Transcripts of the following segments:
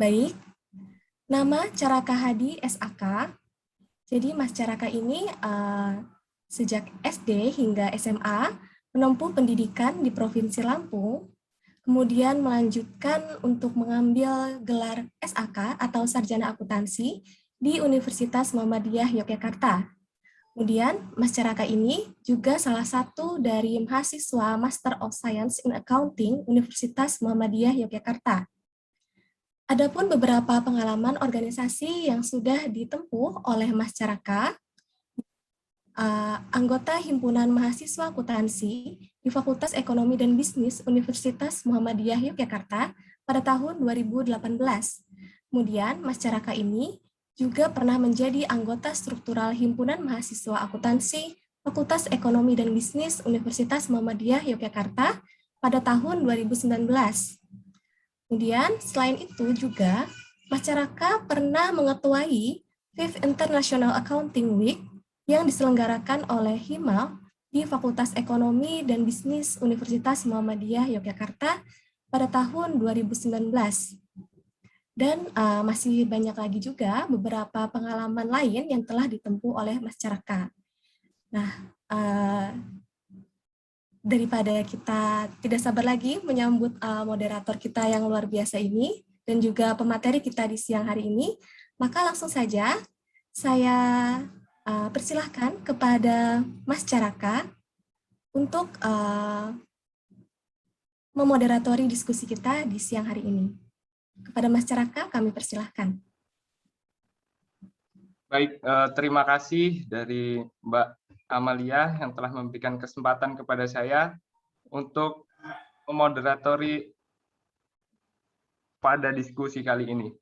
Baik, nama Caraka Hadi SAK. Jadi Mas Caraka ini sejak SD hingga SMA menempuh pendidikan di Provinsi Lampung, kemudian melanjutkan untuk mengambil gelar SAK atau Sarjana Akuntansi di Universitas Muhammadiyah Yogyakarta. Kemudian Mas Caraka ini juga salah satu dari mahasiswa Master of Science in Accounting Universitas Muhammadiyah Yogyakarta. Adapun beberapa pengalaman organisasi yang sudah ditempuh oleh Mas Caraka, anggota Himpunan Mahasiswa Akuntansi di Fakultas Ekonomi dan Bisnis Universitas Muhammadiyah Yogyakarta pada tahun 2018. Kemudian Mas Caraka ini juga pernah menjadi anggota struktural Himpunan Mahasiswa Akuntansi Fakultas Ekonomi dan Bisnis Universitas Muhammadiyah Yogyakarta pada tahun 2019. Kemudian selain itu juga Mas Caraka pernah mengetuai Fifth International Accounting Week yang diselenggarakan oleh HIMAL di Fakultas Ekonomi dan Bisnis Universitas Muhammadiyah Yogyakarta pada tahun 2019. Dan masih banyak lagi juga beberapa pengalaman lain yang telah ditempuh oleh Mas Caraka. Nah, daripada kita tidak sabar lagi menyambut moderator kita yang luar biasa ini dan juga pemateri kita di siang hari ini, maka langsung saja saya persilahkan kepada Mas Caraka untuk memoderatori diskusi kita di siang hari ini. Kepada Mas Caraka, kami persilahkan. Baik, terima kasih dari Mbak Amalia yang telah memberikan kesempatan kepada saya untuk memoderatori pada diskusi kali ini.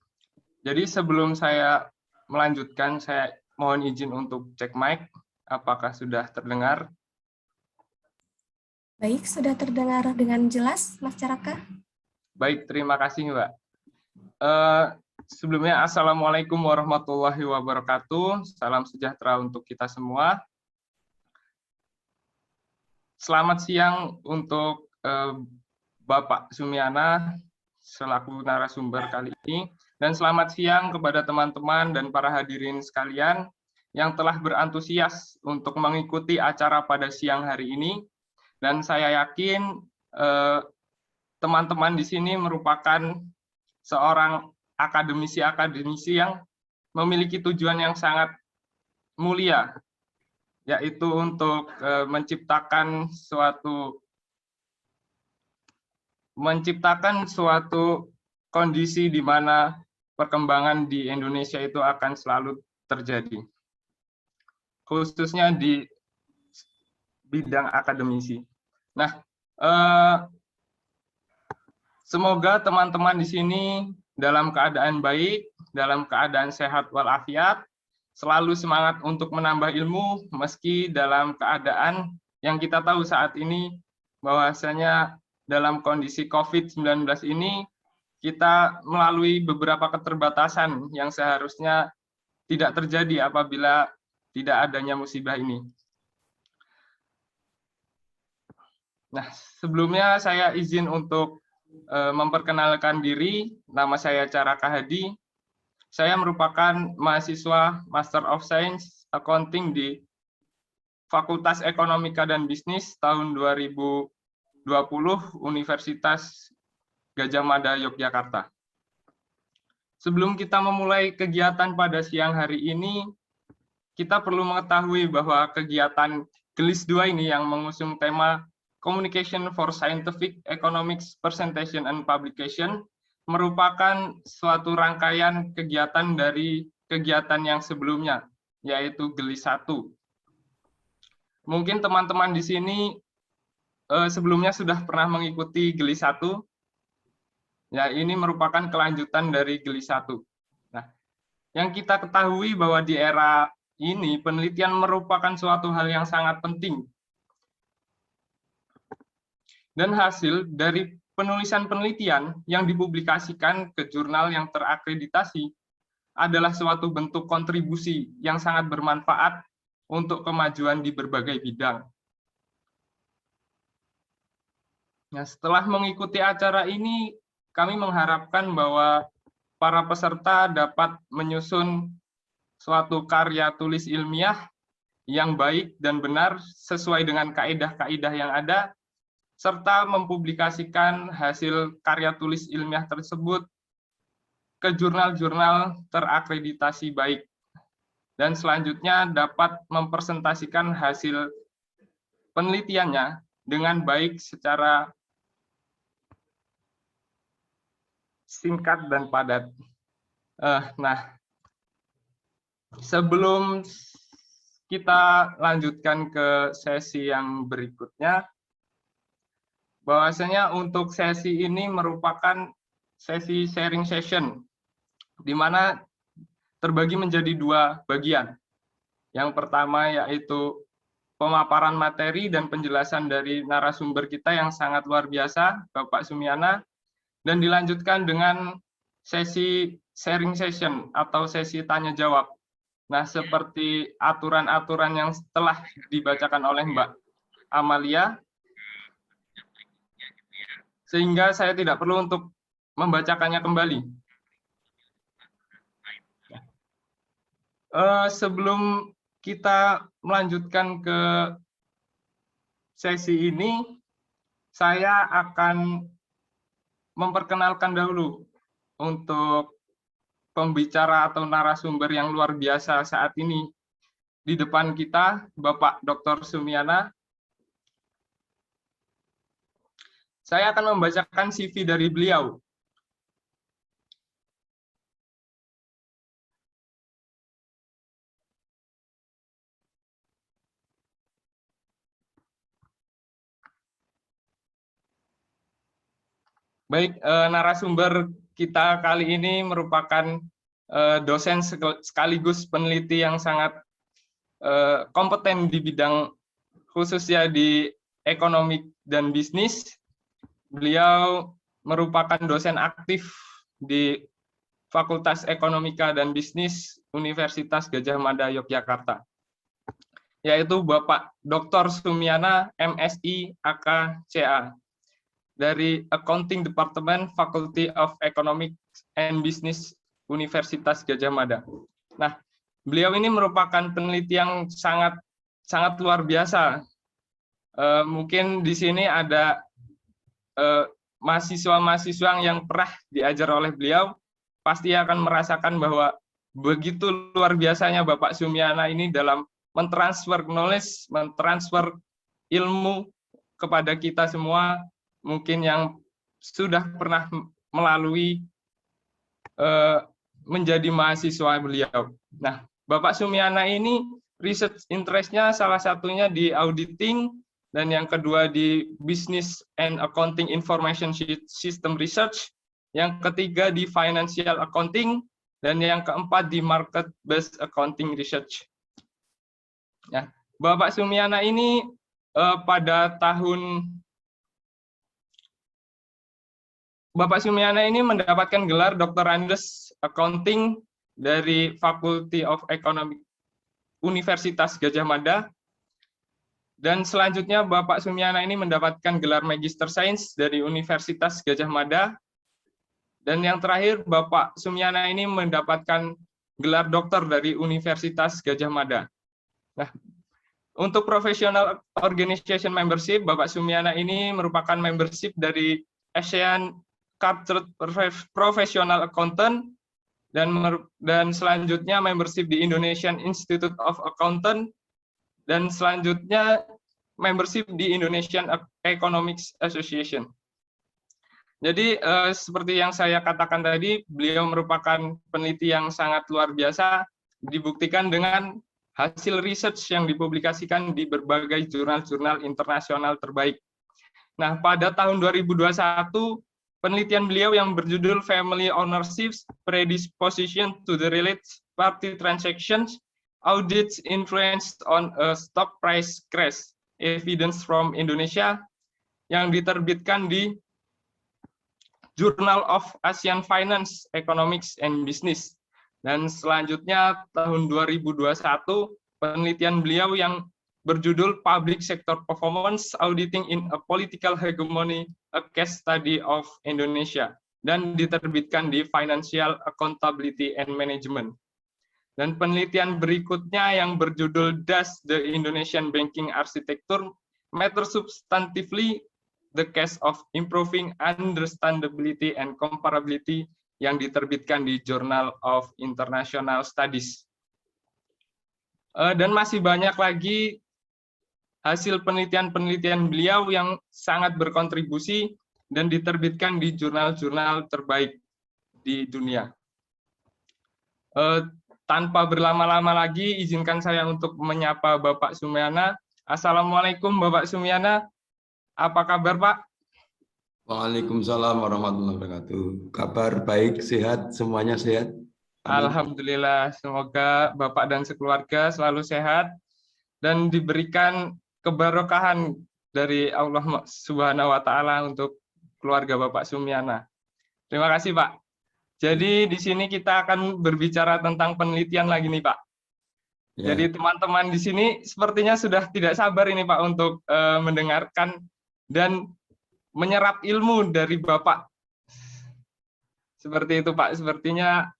Jadi sebelum saya melanjutkan, saya mohon izin untuk cek mic, apakah sudah terdengar? Baik, sudah terdengar dengan jelas, Mas Caraka? Baik, terima kasih Mbak. Sebelumnya, Assalamualaikum warahmatullahi wabarakatuh. Salam sejahtera untuk kita semua. Selamat siang untuk Bapak Sumiana selaku narasumber kali ini, dan selamat siang kepada teman-teman dan para hadirin sekalian yang telah berantusias untuk mengikuti acara pada siang hari ini. Dan saya yakin teman-teman di sini merupakan seorang akademisi-akademisi yang memiliki tujuan yang sangat mulia, yaitu untuk menciptakan suatu kondisi di mana perkembangan di Indonesia itu akan selalu terjadi, khususnya di bidang akademisi. Nah, semoga teman-teman di sini dalam keadaan baik, dalam keadaan sehat walafiat, selalu semangat untuk menambah ilmu meski dalam keadaan yang kita tahu saat ini bahwasanya dalam kondisi COVID-19 ini kita melalui beberapa keterbatasan yang seharusnya tidak terjadi apabila tidak adanya musibah ini. Nah, sebelumnya saya izin untuk memperkenalkan diri. Nama saya Caraka Hadi. Saya merupakan mahasiswa Master of Science Accounting di Fakultas Ekonomika dan Bisnis tahun 2020 Universitas Gadjah Mada Yogyakarta. Sebelum kita memulai kegiatan pada siang hari ini, kita perlu mengetahui bahwa kegiatan GELIS 2 ini yang mengusung tema Communication for Scientific Economics Presentation and Publication merupakan suatu rangkaian kegiatan dari kegiatan yang sebelumnya, yaitu GELIS 1. Mungkin teman-teman di sini sebelumnya sudah pernah mengikuti GELIS 1. Ya, ini merupakan kelanjutan dari GELIS 1. Nah, yang kita ketahui bahwa di era ini penelitian merupakan suatu hal yang sangat penting. Dan hasil dari penulisan penelitian yang dipublikasikan ke jurnal yang terakreditasi adalah suatu bentuk kontribusi yang sangat bermanfaat untuk kemajuan di berbagai bidang. Nah, setelah mengikuti acara ini, kami mengharapkan bahwa para peserta dapat menyusun suatu karya tulis ilmiah yang baik dan benar sesuai dengan kaidah-kaidah yang ada, serta mempublikasikan hasil karya tulis ilmiah tersebut ke jurnal-jurnal terakreditasi baik. Dan selanjutnya dapat mempresentasikan hasil penelitiannya dengan baik secara singkat dan padat. Nah, sebelum kita lanjutkan ke sesi yang berikutnya, bahwasanya untuk sesi ini merupakan sesi sharing session, di mana terbagi menjadi dua bagian. Yang pertama yaitu pemaparan materi dan penjelasan dari narasumber kita yang sangat luar biasa, Bapak Sumiana, dan dilanjutkan dengan sesi sharing session atau sesi tanya jawab. Nah, seperti aturan-aturan yang telah dibacakan oleh Mbak Amalia, sehingga saya tidak perlu untuk membacakannya kembali. Sebelum kita melanjutkan ke sesi ini, saya akan memperkenalkan dahulu untuk pembicara atau narasumber yang luar biasa saat ini di depan kita, Bapak Dr. Sumiana. Saya akan membacakan CV dari beliau. Baik, narasumber kita kali ini merupakan dosen sekaligus peneliti yang sangat kompeten di bidang khususnya di ekonomi dan bisnis. Beliau merupakan dosen aktif di Fakultas Ekonomika dan Bisnis Universitas Gadjah Mada Yogyakarta, yaitu Bapak Dr. Sumiana, MSI, AK.CA, dari Accounting Department Faculty of Economics and Business Universitas Gadjah Mada. Nah, beliau ini merupakan peneliti yang sangat luar biasa. Mungkin di sini ada mahasiswa-mahasiswa yang pernah diajar oleh beliau, pasti akan merasakan bahwa begitu luar biasanya Bapak Sumiana ini dalam mentransfer knowledge, mentransfer ilmu kepada kita semua, mungkin yang sudah pernah melalui menjadi mahasiswa beliau. Nah, Bapak Sumiana ini research interest-nya salah satunya di auditing, dan yang kedua di Business and Accounting Information System Research, yang ketiga di Financial Accounting, dan yang keempat di Market-Based Accounting Research. Ya, Bapak Sumiana ini Bapak Sumiana ini mendapatkan gelar Dr. Andes Accounting dari Faculty of Economics Universitas Gadjah Mada. Dan selanjutnya Bapak Sumiana ini mendapatkan gelar Magister Sains dari Universitas Gadjah Mada. Dan yang terakhir Bapak Sumiana ini mendapatkan gelar doktor dari Universitas Gadjah Mada. Nah, untuk professional organization membership, Bapak Sumiana ini merupakan membership dari ASEAN Chartered Professional Accountant, dan selanjutnya membership di Indonesian Institute of Accountant, dan selanjutnya membership di Indonesian Economics Association. Jadi seperti yang saya katakan tadi, beliau merupakan peneliti yang sangat luar biasa, dibuktikan dengan hasil research yang dipublikasikan di berbagai jurnal-jurnal internasional terbaik. Nah, pada tahun 2021, penelitian beliau yang berjudul Family Ownership Predisposition to the Related Party Transactions, Audits Influence on a Stock Price Crash, Evidence from Indonesia, yang diterbitkan di Journal of Asian Finance, Economics, and Business. Dan selanjutnya tahun 2021, penelitian beliau yang berjudul Public Sector Performance Auditing in a Political Hegemony, a Case Study of Indonesia. dan diterbitkan di Financial Accountability and Management. Dan penelitian berikutnya yang berjudul Does the Indonesian Banking Architecture Matter Substantively? The Case of Improving Understandability and Comparability yang diterbitkan di Journal of International Studies. Dan masih banyak lagi hasil penelitian-penelitian beliau yang sangat berkontribusi dan diterbitkan di jurnal-jurnal terbaik di dunia. Tanpa berlama-lama lagi, izinkan saya untuk menyapa Bapak Sumiana. Assalamualaikum Bapak Sumiana, apa kabar Pak? Waalaikumsalam warahmatullahi wabarakatuh. Kabar baik, sehat, semuanya sehat. Amin. Alhamdulillah, semoga Bapak dan sekeluarga selalu sehat dan diberikan keberkahan dari Allah Subhanahu wa Ta'ala untuk keluarga Bapak Sumiana. Terima kasih Pak. Jadi di sini kita akan berbicara tentang penelitian lagi nih Pak. Ya. Jadi teman-teman di sini sepertinya sudah tidak sabar ini Pak untuk mendengarkan dan menyerap ilmu dari Bapak. Seperti itu Pak, sepertinya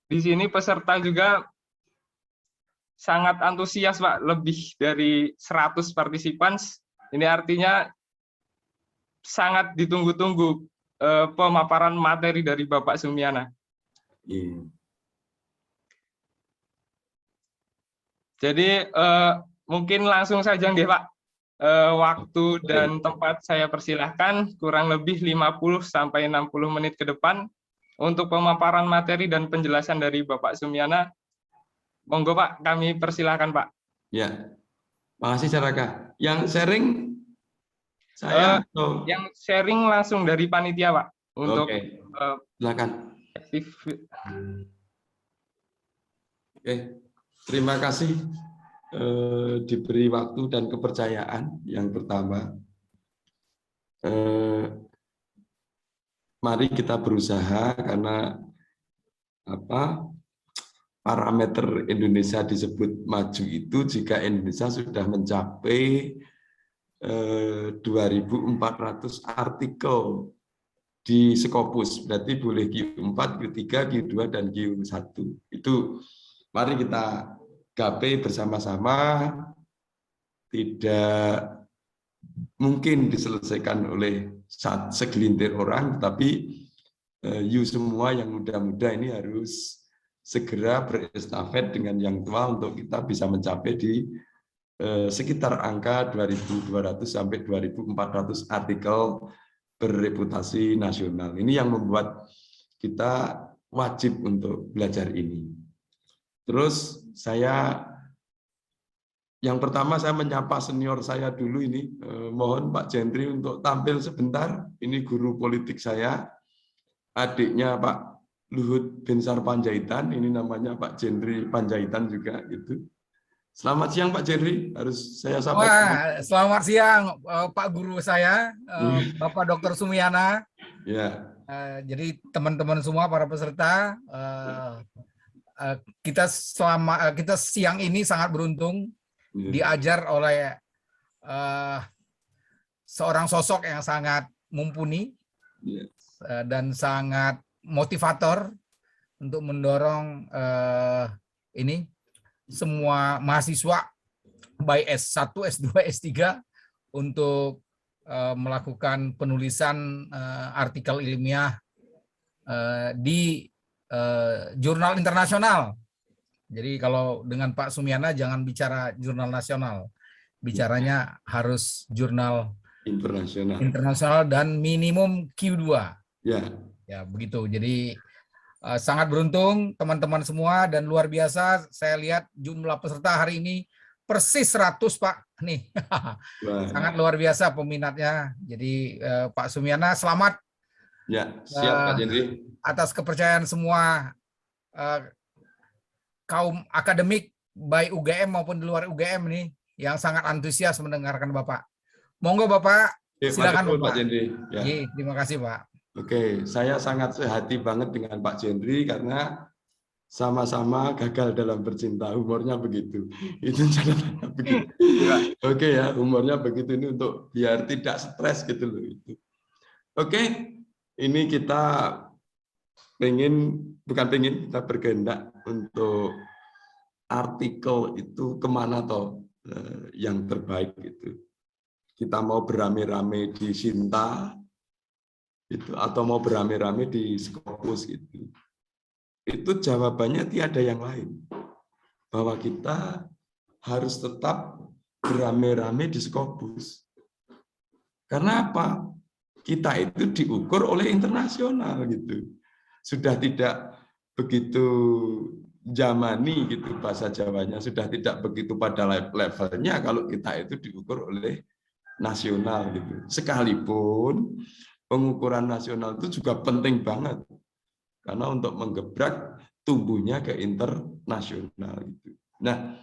di sini peserta juga sangat antusias Pak, lebih dari 100 partisipan. Ini artinya sangat ditunggu-tunggu pemaparan materi dari Bapak Sumiana. Jadi mungkin langsung saja nggih Pak. Waktu dan tempat saya persilahkan, kurang lebih 50-60 menit ke depan untuk pemaparan materi dan penjelasan dari Bapak Sumiana. Monggo Pak, kami persilahkan Pak. Ya, makasih Caraka. Yang sharing saya atau yang sharing langsung dari panitia Pak. Untuk silakan. Terima kasih. Diberi waktu dan kepercayaan. Yang pertama, mari kita berusaha, karena parameter Indonesia disebut maju itu jika Indonesia sudah mencapai 2.400 artikel di Scopus, berarti boleh Q4, Q3, Q2, dan Q1. Itu mari kita gapai bersama-sama. Tidak mungkin diselesaikan oleh segelintir orang, tapi you semua yang muda-muda ini harus segera berestafet dengan yang tua untuk kita bisa mencapai di sekitar angka 2.200 sampai 2.400 artikel berreputasi nasional. Ini yang membuat kita wajib untuk belajar ini. Terus yang pertama saya menyapa senior saya dulu ini. Mohon Pak Jendri untuk tampil sebentar. Ini guru politik saya, adiknya Pak Luhut Binsar Panjaitan. Ini namanya Pak Jendri Panjaitan juga gitu. Selamat siang Pak Jendri, harus saya sapa. Selamat siang Pak guru saya, Bapak Dr. Sumiana. Ya. Jadi teman-teman semua para peserta. Kita siang ini sangat beruntung diajar oleh seorang sosok yang sangat mumpuni dan sangat motivator untuk mendorong ini semua mahasiswa baik S1, S2, S3 untuk melakukan penulisan artikel ilmiah di jurnal internasional. Jadi kalau dengan Pak Sumiana jangan bicara jurnal nasional, bicaranya harus jurnal internasional dan minimum Q2. Ya begitu. Jadi sangat beruntung teman-teman semua, dan luar biasa saya lihat jumlah peserta hari ini persis 100 Pak nih. Sangat luar biasa peminatnya. Jadi Pak Sumiana selamat. Ya, siap Pak Jendri. Atas kepercayaan semua kaum akademik baik UGM maupun di luar UGM nih yang sangat antusias mendengarkan Bapak. Monggo Bapak, silakan Bapak. Pak Jendri. Ya. Terima kasih Pak. Oke, saya sangat sehati banget dengan Pak Jendri karena sama-sama gagal dalam bercinta, humornya begitu. Itu catatannya begitu. Oke ya, humornya begitu ini untuk biar tidak stres gitu loh itu. Oke. ini kita kita berkehendak untuk artikel itu kemana toh yang terbaik itu. Kita mau beramai-ramai di Sinta itu atau mau beramai-ramai di Scopus gitu. Itu jawabannya tiada yang lain. Bahwa kita harus tetap beramai-ramai di Scopus. Karena apa? Kita itu diukur oleh internasional gitu. Sudah tidak begitu zamani gitu bahasa Jawanya, sudah tidak begitu pada levelnya kalau kita itu diukur oleh nasional gitu. Sekalipun pengukuran nasional itu juga penting banget karena untuk menggebrak tumbuhnya ke internasional gitu. Nah,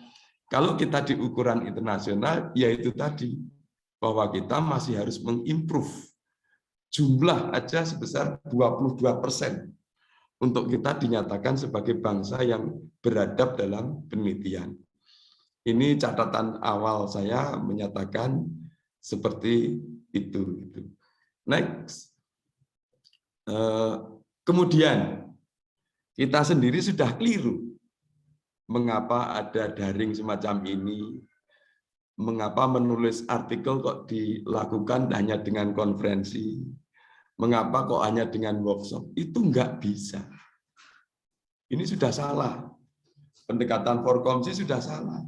kalau kita di ukuran internasional yaitu tadi bahwa kita masih harus mengimprove jumlah aja sebesar 22% untuk kita dinyatakan sebagai bangsa yang beradab dalam penelitian. Ini catatan awal saya menyatakan seperti itu. Next. Kemudian kita sendiri sudah keliru. Mengapa ada daring semacam ini? Mengapa menulis artikel kok dilakukan hanya dengan konferensi? Mengapa kok hanya dengan workshop? Itu enggak bisa. Ini sudah salah. Pendekatan Forkomsi sudah salah.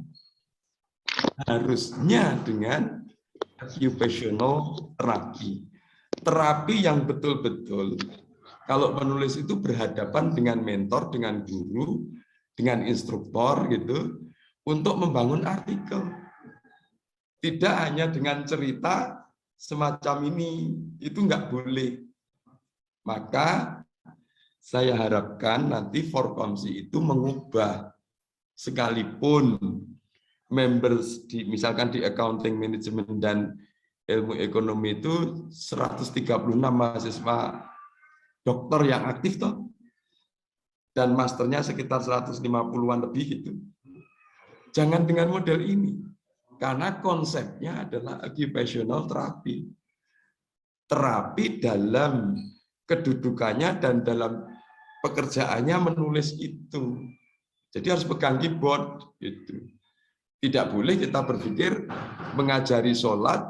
Harusnya dengan occupational therapy. Terapi yang betul-betul kalau penulis itu berhadapan dengan mentor, dengan guru, dengan instruktur gitu untuk membangun artikel. Tidak hanya dengan cerita semacam ini, itu enggak boleh. Maka saya harapkan nanti Forkomsi itu mengubah sekalipun members misalkan di accounting management dan ilmu ekonomi itu 136 mahasiswa dokter yang aktif toh dan masternya sekitar 150-an lebih gitu. Jangan dengan model ini karena konsepnya adalah occupational therapy. Terapi dalam kedudukannya dan dalam pekerjaannya menulis itu. Jadi harus pegang keyboard gitu. Tidak boleh kita berpikir mengajari sholat,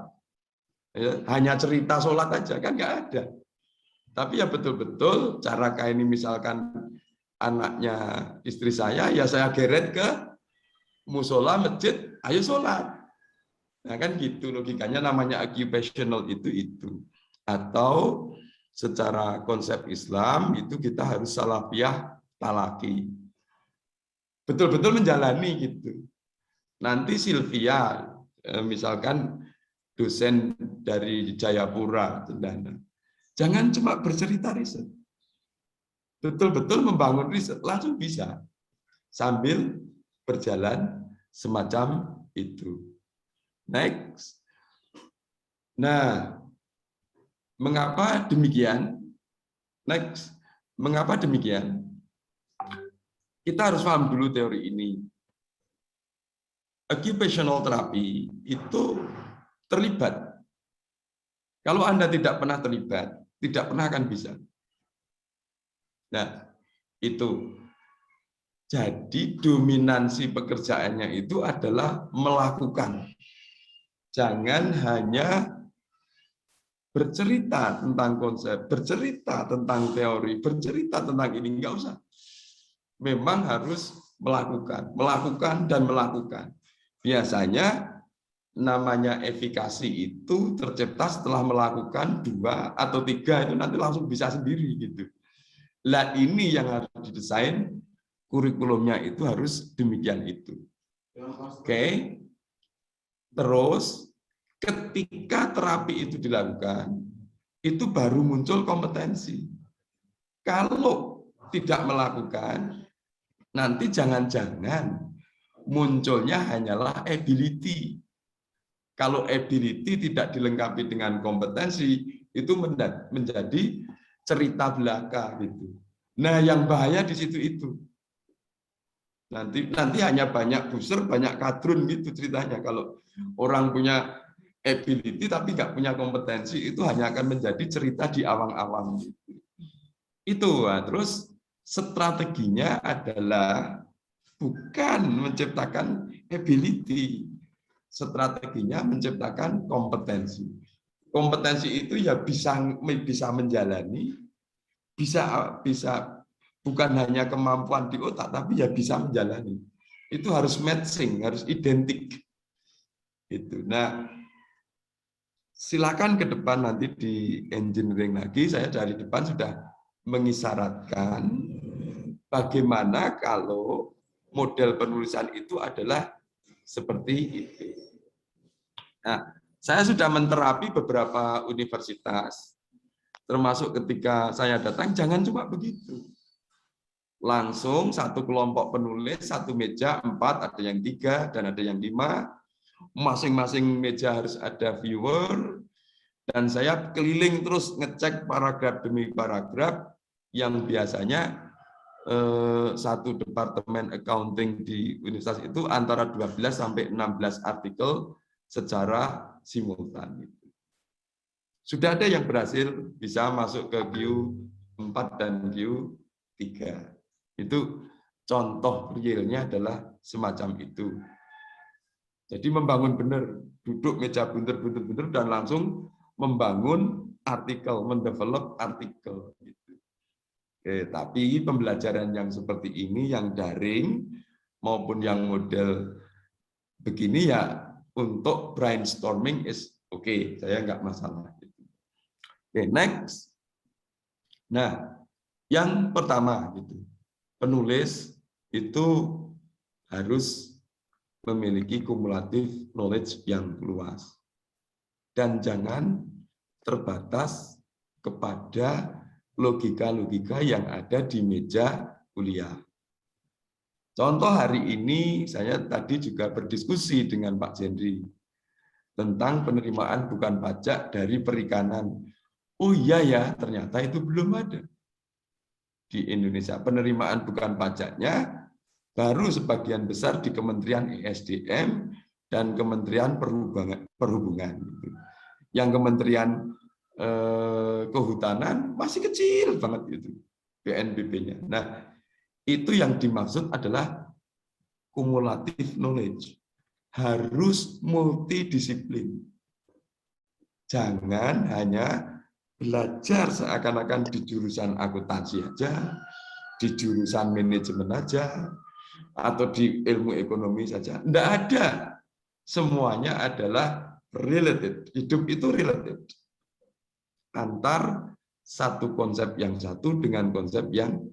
ya, hanya cerita sholat aja, kan nggak ada. Tapi ya betul-betul cara kayak ini misalkan anaknya istri saya, ya saya geret ke musola, masjid, ayo sholat. Nah kan gitu logikanya namanya occupational itu. Atau secara konsep Islam itu kita harus salafiyah talaki. Betul-betul menjalani gitu. Nanti Sylvia, misalkan dosen dari Jayapura, Cendana, jangan cuma bercerita riset. Betul-betul membangun riset, langsung bisa. Sambil berjalan semacam itu. Next. Nah, mengapa demikian? Next. Mengapa demikian? Kita harus paham dulu teori ini. Occupational therapy itu terlibat. Kalau Anda tidak pernah terlibat, tidak pernah akan bisa. Nah, itu. Jadi dominansi pekerjaannya itu adalah melakukan. Jangan hanya bercerita tentang konsep, bercerita tentang teori, bercerita tentang ini, enggak usah. Memang harus melakukan dan melakukan. Biasanya namanya efikasi itu tercipta setelah melakukan 2 atau 3 itu nanti langsung bisa sendiri gitu. Lah ini yang harus didesain kurikulumnya itu harus demikian itu. Oke. Terus ketika terapi itu dilakukan itu baru muncul kompetensi. Kalau tidak melakukan nanti jangan-jangan munculnya hanyalah ability. Kalau ability tidak dilengkapi dengan kompetensi, itu menjadi cerita belaka gitu. Nah, yang bahaya di situ itu. Nanti hanya banyak booster, banyak kadrun gitu ceritanya. Kalau orang punya ability tapi nggak punya kompetensi, itu hanya akan menjadi cerita di awang-awang gitu. Itu. Nah, terus strateginya adalah bukan menciptakan ability. Strateginya menciptakan kompetensi. Kompetensi itu ya bisa menjalani, bisa bukan hanya kemampuan di otak, tapi ya bisa menjalani. Itu harus matching, harus identik. Itu. Nah, silakan ke depan nanti di engineering lagi, saya dari depan sudah mengisyaratkan bagaimana kalau model penulisan itu adalah seperti itu. Nah, saya sudah menterapi beberapa universitas, termasuk ketika saya datang, jangan cuma begitu. Langsung satu kelompok penulis, satu meja, 4, ada yang 3, dan ada yang 5. Masing-masing meja harus ada viewer, dan saya keliling terus ngecek paragraf demi paragraf yang biasanya satu departemen accounting di universitas itu antara 12 sampai 16 artikel secara simultan. Sudah ada yang berhasil bisa masuk ke Q4 dan Q3. Itu contoh realnya adalah semacam itu. Jadi membangun benar, duduk meja bunter-bunter dan langsung membangun artikel, mendevelop artikel. Oke, tapi pembelajaran yang seperti ini, yang daring maupun yang model begini ya untuk brainstorming is oke, saya nggak masalah. Oke, next. Nah, yang pertama gitu, penulis itu harus memiliki kumulatif knowledge yang luas dan jangan terbatas kepada logika-logika yang ada di meja kuliah. Contoh hari ini saya tadi juga berdiskusi dengan Pak Jendri tentang penerimaan bukan pajak dari perikanan. Oh iya ya, ternyata itu belum ada di Indonesia. Penerimaan bukan pajaknya baru sebagian besar di Kementerian ESDM dan Kementerian Perhubungan. Yang Kementerian Kehutanan masih kecil banget itu PNBP-nya. Nah, itu yang dimaksud adalah kumulatif knowledge. Harus multidisiplin. Jangan hanya belajar seakan-akan di jurusan akuntansi aja, di jurusan manajemen aja, atau di ilmu ekonomi saja. Tidak ada. Semuanya adalah related. Hidup itu related. Antar satu konsep yang satu dengan konsep yang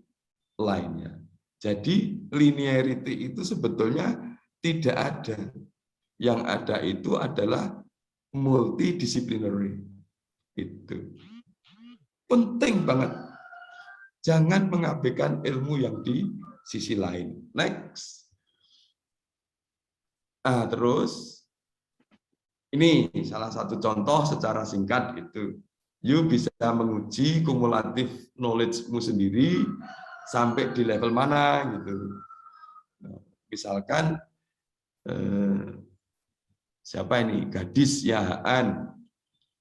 lainnya. Jadi linearity itu sebetulnya tidak ada. Yang ada itu adalah multidisciplinary. Itu penting banget. Jangan mengabaikan ilmu yang di sisi lain. Next. Terus ini salah satu contoh secara singkat itu. You bisa menguji kumulatif knowledge-mu sendiri sampai di level mana gitu. Misalkan siapa ini? Gadis Yahaan.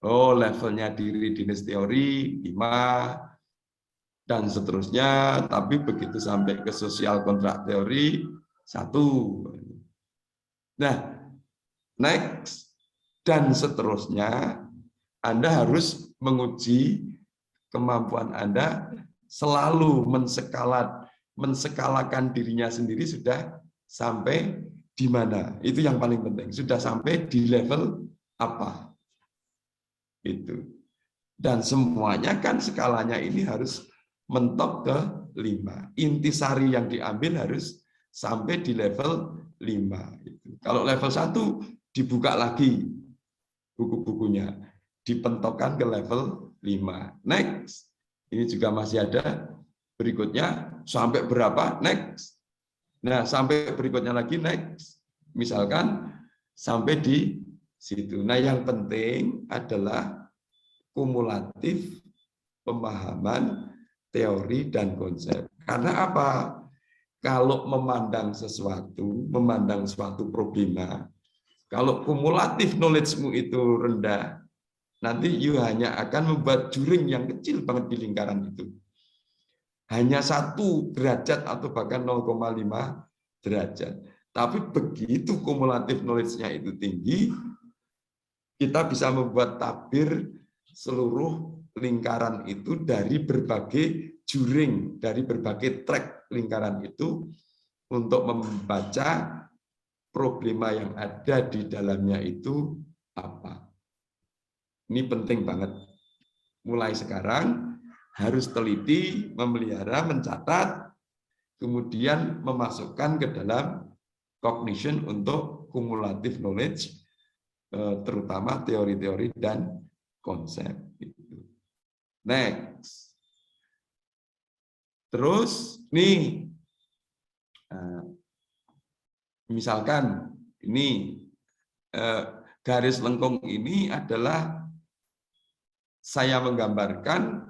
Oh, levelnya di readiness teori 5 dan seterusnya, tapi begitu sampai ke sosial kontrak teori 1. Nah, next dan seterusnya Anda harus menguji kemampuan Anda selalu menskalakan dirinya sendiri sudah sampai di mana. Itu yang paling penting. Sudah sampai di level apa. Itu. Dan semuanya kan skalanya ini harus mentok ke 5. Intisari yang diambil harus sampai di level 5. Itu. Kalau level 1 dibuka lagi buku-bukunya, dipentokkan ke level 5. Next. Ini juga masih ada berikutnya sampai berapa? Next. Nah, sampai berikutnya lagi next. Misalkan sampai di situ. Nah, yang penting adalah kumulatif pemahaman teori dan konsep. Karena apa? Kalau memandang suatu problema, kalau kumulatif knowledge-mu itu rendah, nanti you hanya akan membuat juring yang kecil banget di lingkaran itu. hanya 1 derajat atau bahkan 0,5 derajat. Tapi begitu kumulatif knowledge-nya itu tinggi, kita bisa membuat tabir seluruh lingkaran itu dari berbagai juring, dari berbagai track lingkaran itu untuk membaca problema yang ada di dalamnya itu apa. Ini penting banget. Mulai sekarang harus teliti, memelihara, mencatat, kemudian memasukkan ke dalam cognition untuk cumulative knowledge, terutama teori-teori dan konsep. Next. Terus nih, misalkan ini garis lengkung ini adalah saya menggambarkan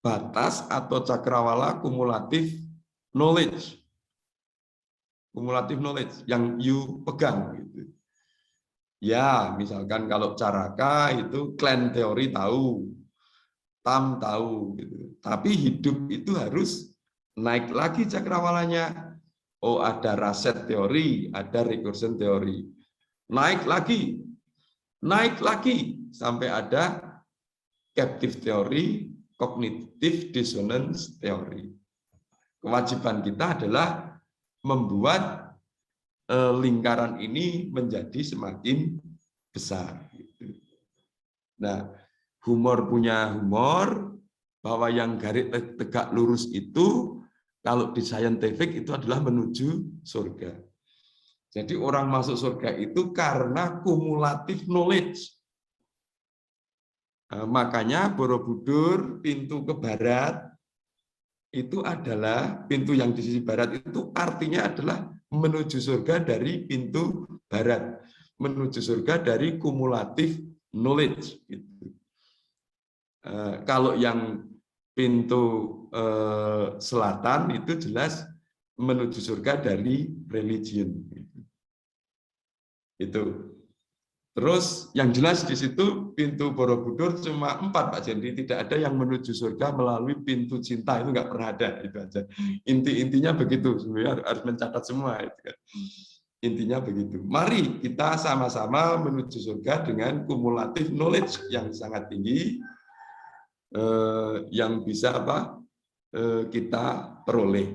batas atau cakrawala kumulatif knowledge. Kumulatif knowledge yang you pegang gitu. Ya, misalkan kalau Caraka itu clan teori tahu, Tam tahu gitu. Tapi hidup itu harus naik lagi cakrawalanya. Oh, ada Raset teori, ada recursion teori. Naik lagi sampai ada captive teori, cognitive dissonance teori. Kewajiban kita adalah membuat lingkaran ini menjadi semakin besar. Nah, humor punya humor, bahwa yang garis tegak lurus itu, kalau di scientific itu adalah menuju surga. Jadi orang masuk surga itu karena kumulatif knowledge. Makanya Borobudur, pintu ke barat, itu adalah pintu yang di sisi barat itu artinya adalah menuju surga dari pintu barat, menuju surga dari kumulatif knowledge. Kalau yang pintu selatan itu jelas menuju surga dari religion. Itu. Terus yang jelas di situ pintu Borobudur cuma 4, Pak Jendi, tidak ada yang menuju surga melalui pintu cinta, itu nggak pernah ada, itu aja. Intinya begitu, sebenarnya harus mencatat semua itu kan. Intinya begitu. Mari kita sama-sama menuju surga dengan kumulatif knowledge yang sangat tinggi, yang bisa kita peroleh.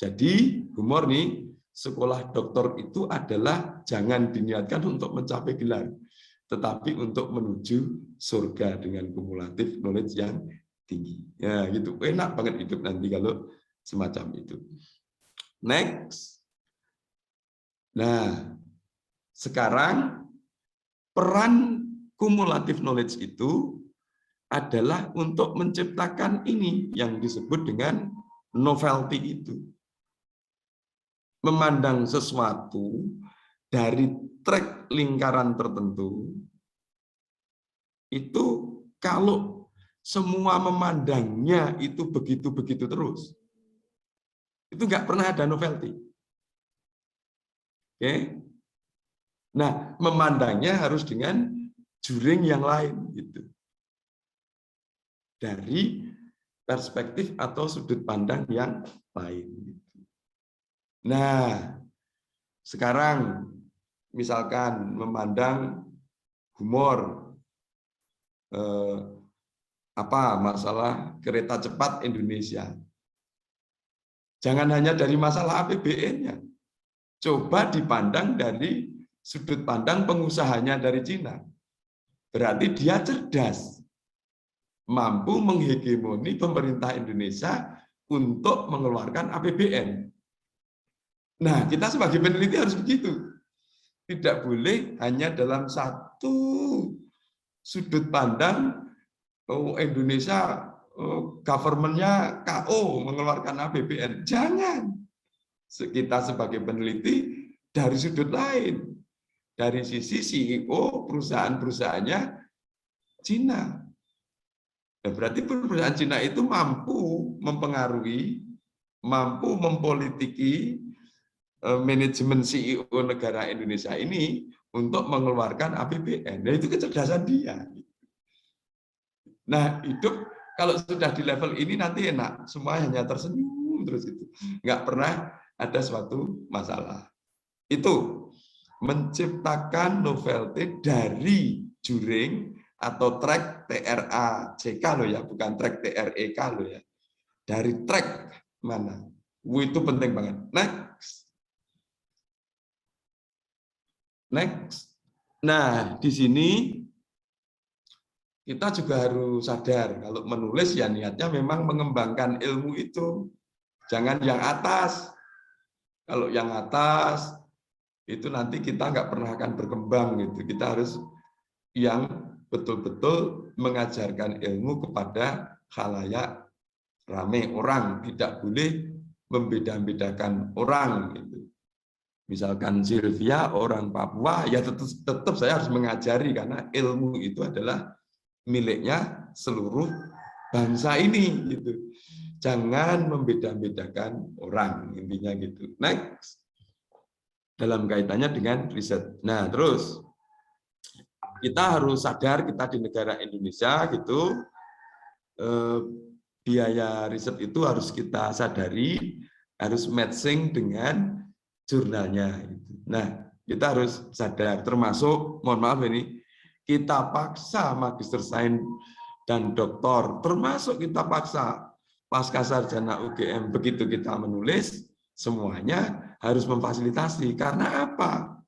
Jadi humor nih, sekolah doktor itu adalah jangan diniatkan untuk mencapai gelar, tetapi untuk menuju surga dengan kumulatif knowledge yang tinggi. Ya, gitu. Enak banget hidup nanti kalau semacam itu. Next. Nah, sekarang peran kumulatif knowledge itu adalah untuk menciptakan ini yang disebut dengan novelty itu. Memandang sesuatu dari track lingkaran tertentu, itu kalau semua memandangnya itu begitu-begitu terus, itu nggak pernah ada novelty. Oke? Nah, memandangnya harus dengan juring yang lain, gitu. Dari perspektif atau sudut pandang yang lain. Nah, sekarang misalkan memandang humor, masalah kereta cepat Indonesia. Jangan hanya dari masalah APBN-nya. Coba dipandang dari sudut pandang pengusahanya dari Cina. Berarti dia cerdas, mampu menghegemoni pemerintah Indonesia untuk mengeluarkan APBN. Nah, kita sebagai peneliti harus begitu. Tidak boleh hanya dalam satu sudut pandang, Indonesia government-nya KO mengeluarkan APBN. Jangan. Kita sebagai peneliti dari sudut lain. Dari sisi CEO perusahaan-perusahaannya Cina. Nah, berarti perusahaan Cina itu mampu mempengaruhi, mampu mempolitiki manajemen CEO negara Indonesia ini untuk mengeluarkan APBN. Nah, itu kecerdasan dia. Nah, hidup Kalau sudah di level ini nanti enak, semua hanya tersenyum terus itu, nggak pernah ada suatu masalah. Itu menciptakan novelty dari juring atau track TRACK loh ya, bukan track TREK loh ya. Dari track mana? Itu penting banget. Next. Nah, di sini kita juga harus sadar kalau menulis ya niatnya memang mengembangkan ilmu itu. Jangan yang atas. Kalau yang atas itu nanti kita nggak pernah akan berkembang gitu. Kita harus yang betul-betul mengajarkan ilmu kepada khalayak ramai orang, tidak boleh membeda-bedakan orang gitu. Misalkan Sylvia orang Papua, ya tetap saya harus mengajari karena ilmu itu adalah miliknya seluruh bangsa ini gitu. Jangan membeda-bedakan orang, intinya gitu. Next. Dalam kaitannya dengan riset. Nah, terus kita harus sadar kita di negara Indonesia gitu, biaya riset itu harus kita sadari, harus matching dengan jurnalnya. Nah, kita harus sadar, termasuk, mohon maaf ini, kita paksa magister sains dan doktor, termasuk kita paksa pasca sarjana UGM, begitu kita menulis, semuanya harus memfasilitasi. Karena apa?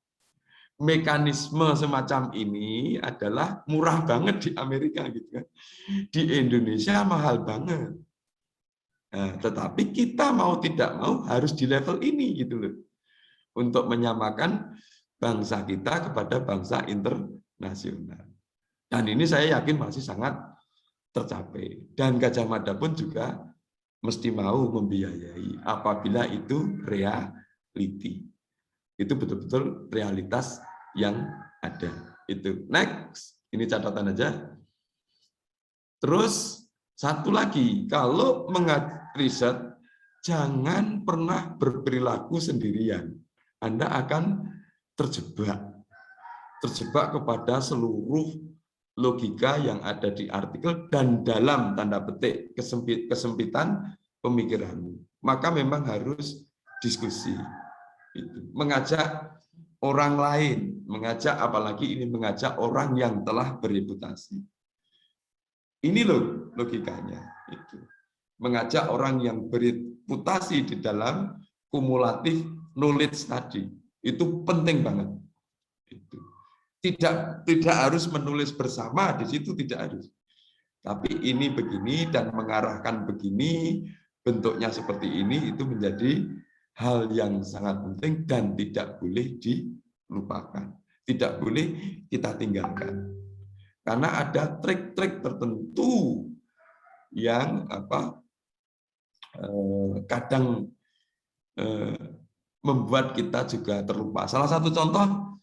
Mekanisme semacam ini adalah murah banget di Amerika gitu kan. Di Indonesia mahal banget. Nah, tetapi kita mau tidak mau harus di level ini gitu loh. Untuk menyamakan bangsa kita kepada bangsa internasional. Dan ini saya yakin masih sangat tercapai. Dan Gajah Mada pun juga mesti mau membiayai apabila itu reality. Itu betul-betul realitas yang ada. Itu. Next, ini catatan aja. Terus satu lagi, kalau riset, jangan pernah berperilaku sendirian. Anda akan terjebak kepada seluruh logika yang ada di artikel dan dalam tanda petik kesempitan pemikiranmu. Maka memang harus diskusi. Mengajak orang lain, apalagi ini mengajak orang yang telah bereputasi. Ini loh logikanya. Itu. Mengajak orang yang bereputasi di dalam kumulatif knowledge tadi. Itu penting banget. Itu. Tidak harus menulis bersama, di situ tidak harus. Tapi ini begini dan mengarahkan begini, bentuknya seperti ini, itu menjadi hal yang sangat penting dan tidak boleh dilupakan. Tidak boleh kita tinggalkan. Karena ada trik-trik tertentu yang kadang membuat kita juga terlupa. Salah satu contoh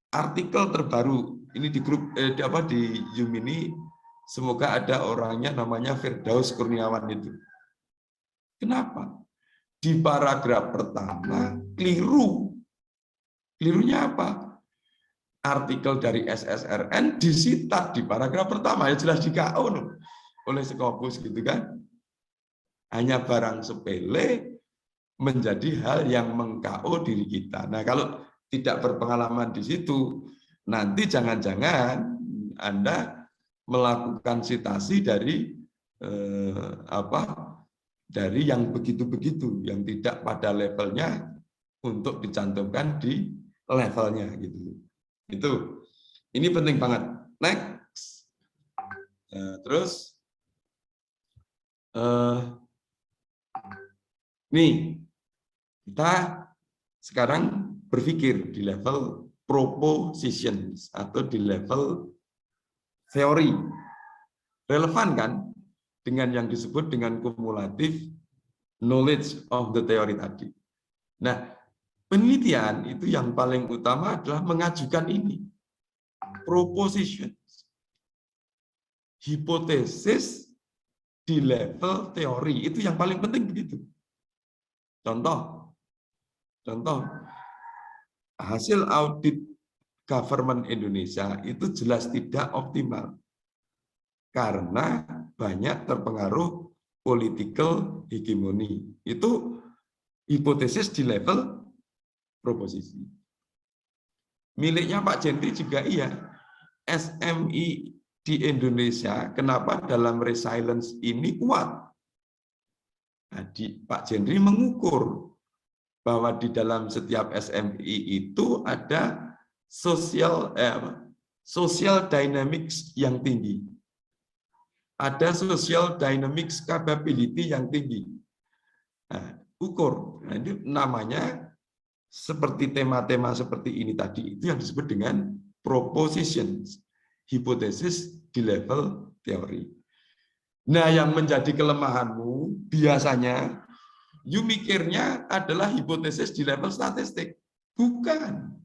artikel terbaru ini di grup di Zoom ini, semoga ada orangnya namanya Firdaus Kurniawan itu. Kenapa? Di paragraf pertama keliru. Kelirunya apa? Artikel dari SSRN disitat di paragraf pertama, ya jelas di KO oleh Scopus gitu kan. Hanya barang sepele menjadi hal yang meng-KO diri kita. Nah, kalau tidak berpengalaman di situ, nanti jangan-jangan Anda melakukan sitasi dari dari yang begitu-begitu, yang tidak pada levelnya untuk dicantumkan di levelnya gitu. Itu, ini penting banget. Next, terus, nih kita sekarang berpikir di level propositions atau di level teori. Relevan kan dengan yang disebut dengan cumulative knowledge of the theory tadi. Nah, penelitian itu yang paling utama adalah mengajukan ini. Propositions. Hipotesis di level teori. Itu yang paling penting begitu. Contoh, hasil audit government Indonesia itu jelas tidak optimal. Karena banyak terpengaruh political hegemony. Itu hipotesis di level proposisi. Miliknya Pak Jendri juga iya. SMI di Indonesia, kenapa dalam resilience ini kuat? Nah, Pak Jendri mengukur bahwa di dalam setiap SMI itu ada social dynamics yang tinggi. Ada social dynamics capability yang tinggi. Nah, ukur. Nah, ini namanya seperti tema-tema seperti ini tadi, itu yang disebut dengan propositions, hipotesis di level teori. Nah, yang menjadi kelemahanmu biasanya you mikirnya adalah hipotesis di level statistik. Bukan.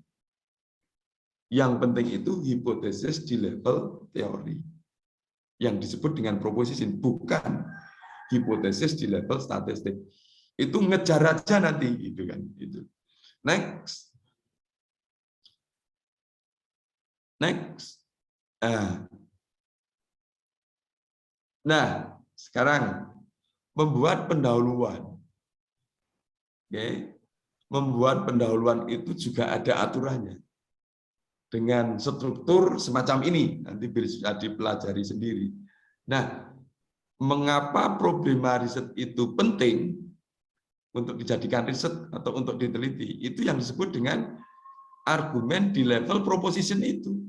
Yang penting itu hipotesis di level teori. Yang disebut dengan proposition, bukan hipotesis di level statistik. Itu ngejar aja nanti gitu kan. Itu. Next. Nah, sekarang membuat pendahuluan. Oke. Membuat pendahuluan itu juga ada aturannya. Dengan struktur semacam ini, nanti bisa dipelajari sendiri. Nah, mengapa problema riset itu penting untuk dijadikan riset atau untuk diteliti? Itu yang disebut dengan argumen di level proposition itu.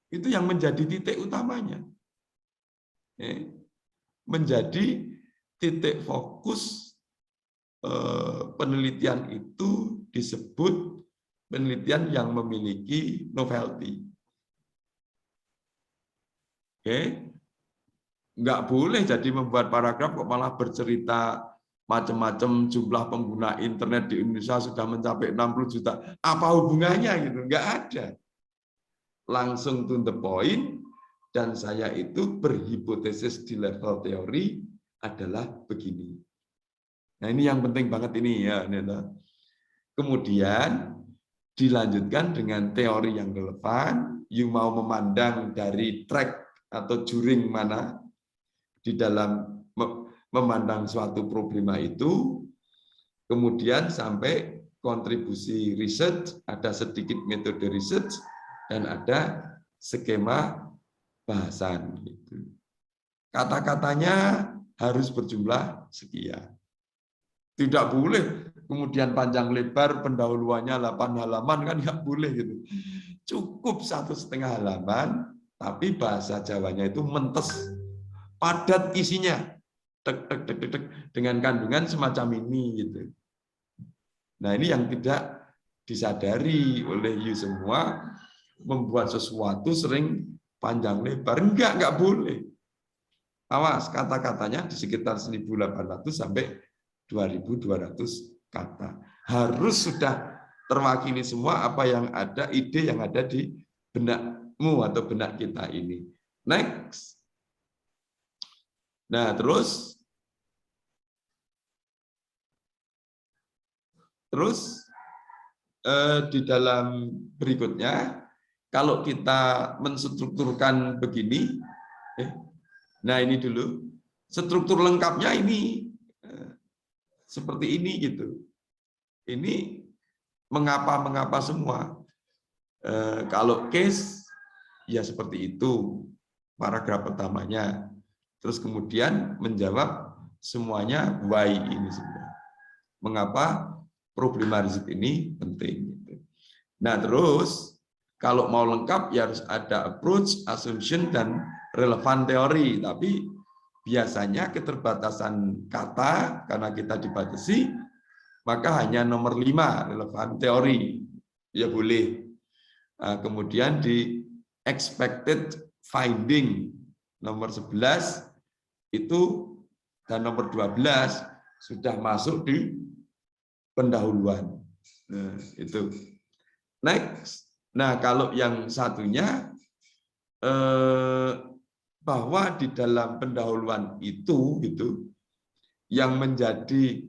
Itu yang menjadi titik utamanya. Menjadi titik fokus penelitian itu disebut penelitian yang memiliki novelty. Oke, nggak boleh jadi membuat paragraf kok malah bercerita macam-macam jumlah pengguna internet di Indonesia sudah mencapai 60 juta. Apa hubungannya gitu? Nggak ada. Langsung to the point, dan saya itu berhipotesis di level teori adalah begini. Nah, ini yang penting banget ini ya, Neta. Kemudian dilanjutkan dengan teori yang relevan, you mau memandang dari track atau juring mana di dalam memandang suatu problema itu, kemudian sampai kontribusi riset, ada sedikit metode riset, dan ada skema bahasan. Kata-katanya harus berjumlah sekian. Tidak boleh kemudian panjang lebar pendahuluannya 8 halaman, kan nggak boleh gitu. Cukup 1,5 halaman, tapi bahasa Jawanya itu mentes, padat isinya, dengan kandungan semacam ini gitu. Nah, ini yang tidak disadari oleh you semua, membuat sesuatu sering panjang lebar. Enggak boleh. Awas, kata-katanya di sekitar 1.800 sampai 2.200 kata. Harus sudah terwakili semua apa yang ada, ide yang ada di benakmu atau benak kita ini. Next. Nah, terus di dalam berikutnya, kalau kita menstrukturkan begini, nah ini dulu, struktur lengkapnya ini seperti ini gitu. Ini mengapa semua. Kalau case ya seperti itu, paragraf pertamanya. Terus kemudian menjawab semuanya why ini semua. Mengapa problema riset ini penting. Nah, terus kalau mau lengkap ya harus ada approach, assumption, dan relevan teori. Tapi biasanya keterbatasan kata, karena kita dibatasi, maka hanya nomor 5, relevan teori. Ya boleh. Nah, kemudian di expected finding, nomor 11, itu dan nomor 12 sudah masuk di pendahuluan. Nah, itu. Next. Nah, kalau yang satunya, bahwa di dalam pendahuluan itu gitu, yang menjadi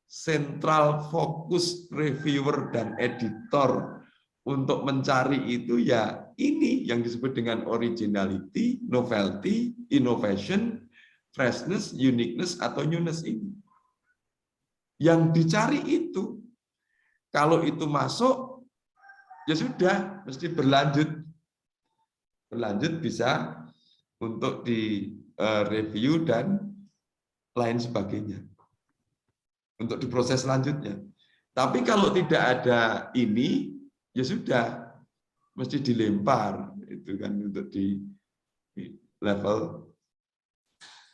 sentral fokus reviewer dan editor untuk mencari itu ya ini yang disebut dengan originality, novelty, innovation, freshness, uniqueness, atau newness ini. Yang dicari itu, kalau itu masuk, ya sudah, mesti berlanjut. Berlanjut bisa untuk di review dan lain sebagainya. Untuk diproses selanjutnya. Tapi kalau tidak ada ini, ya sudah, mesti dilempar. Itu kan untuk di level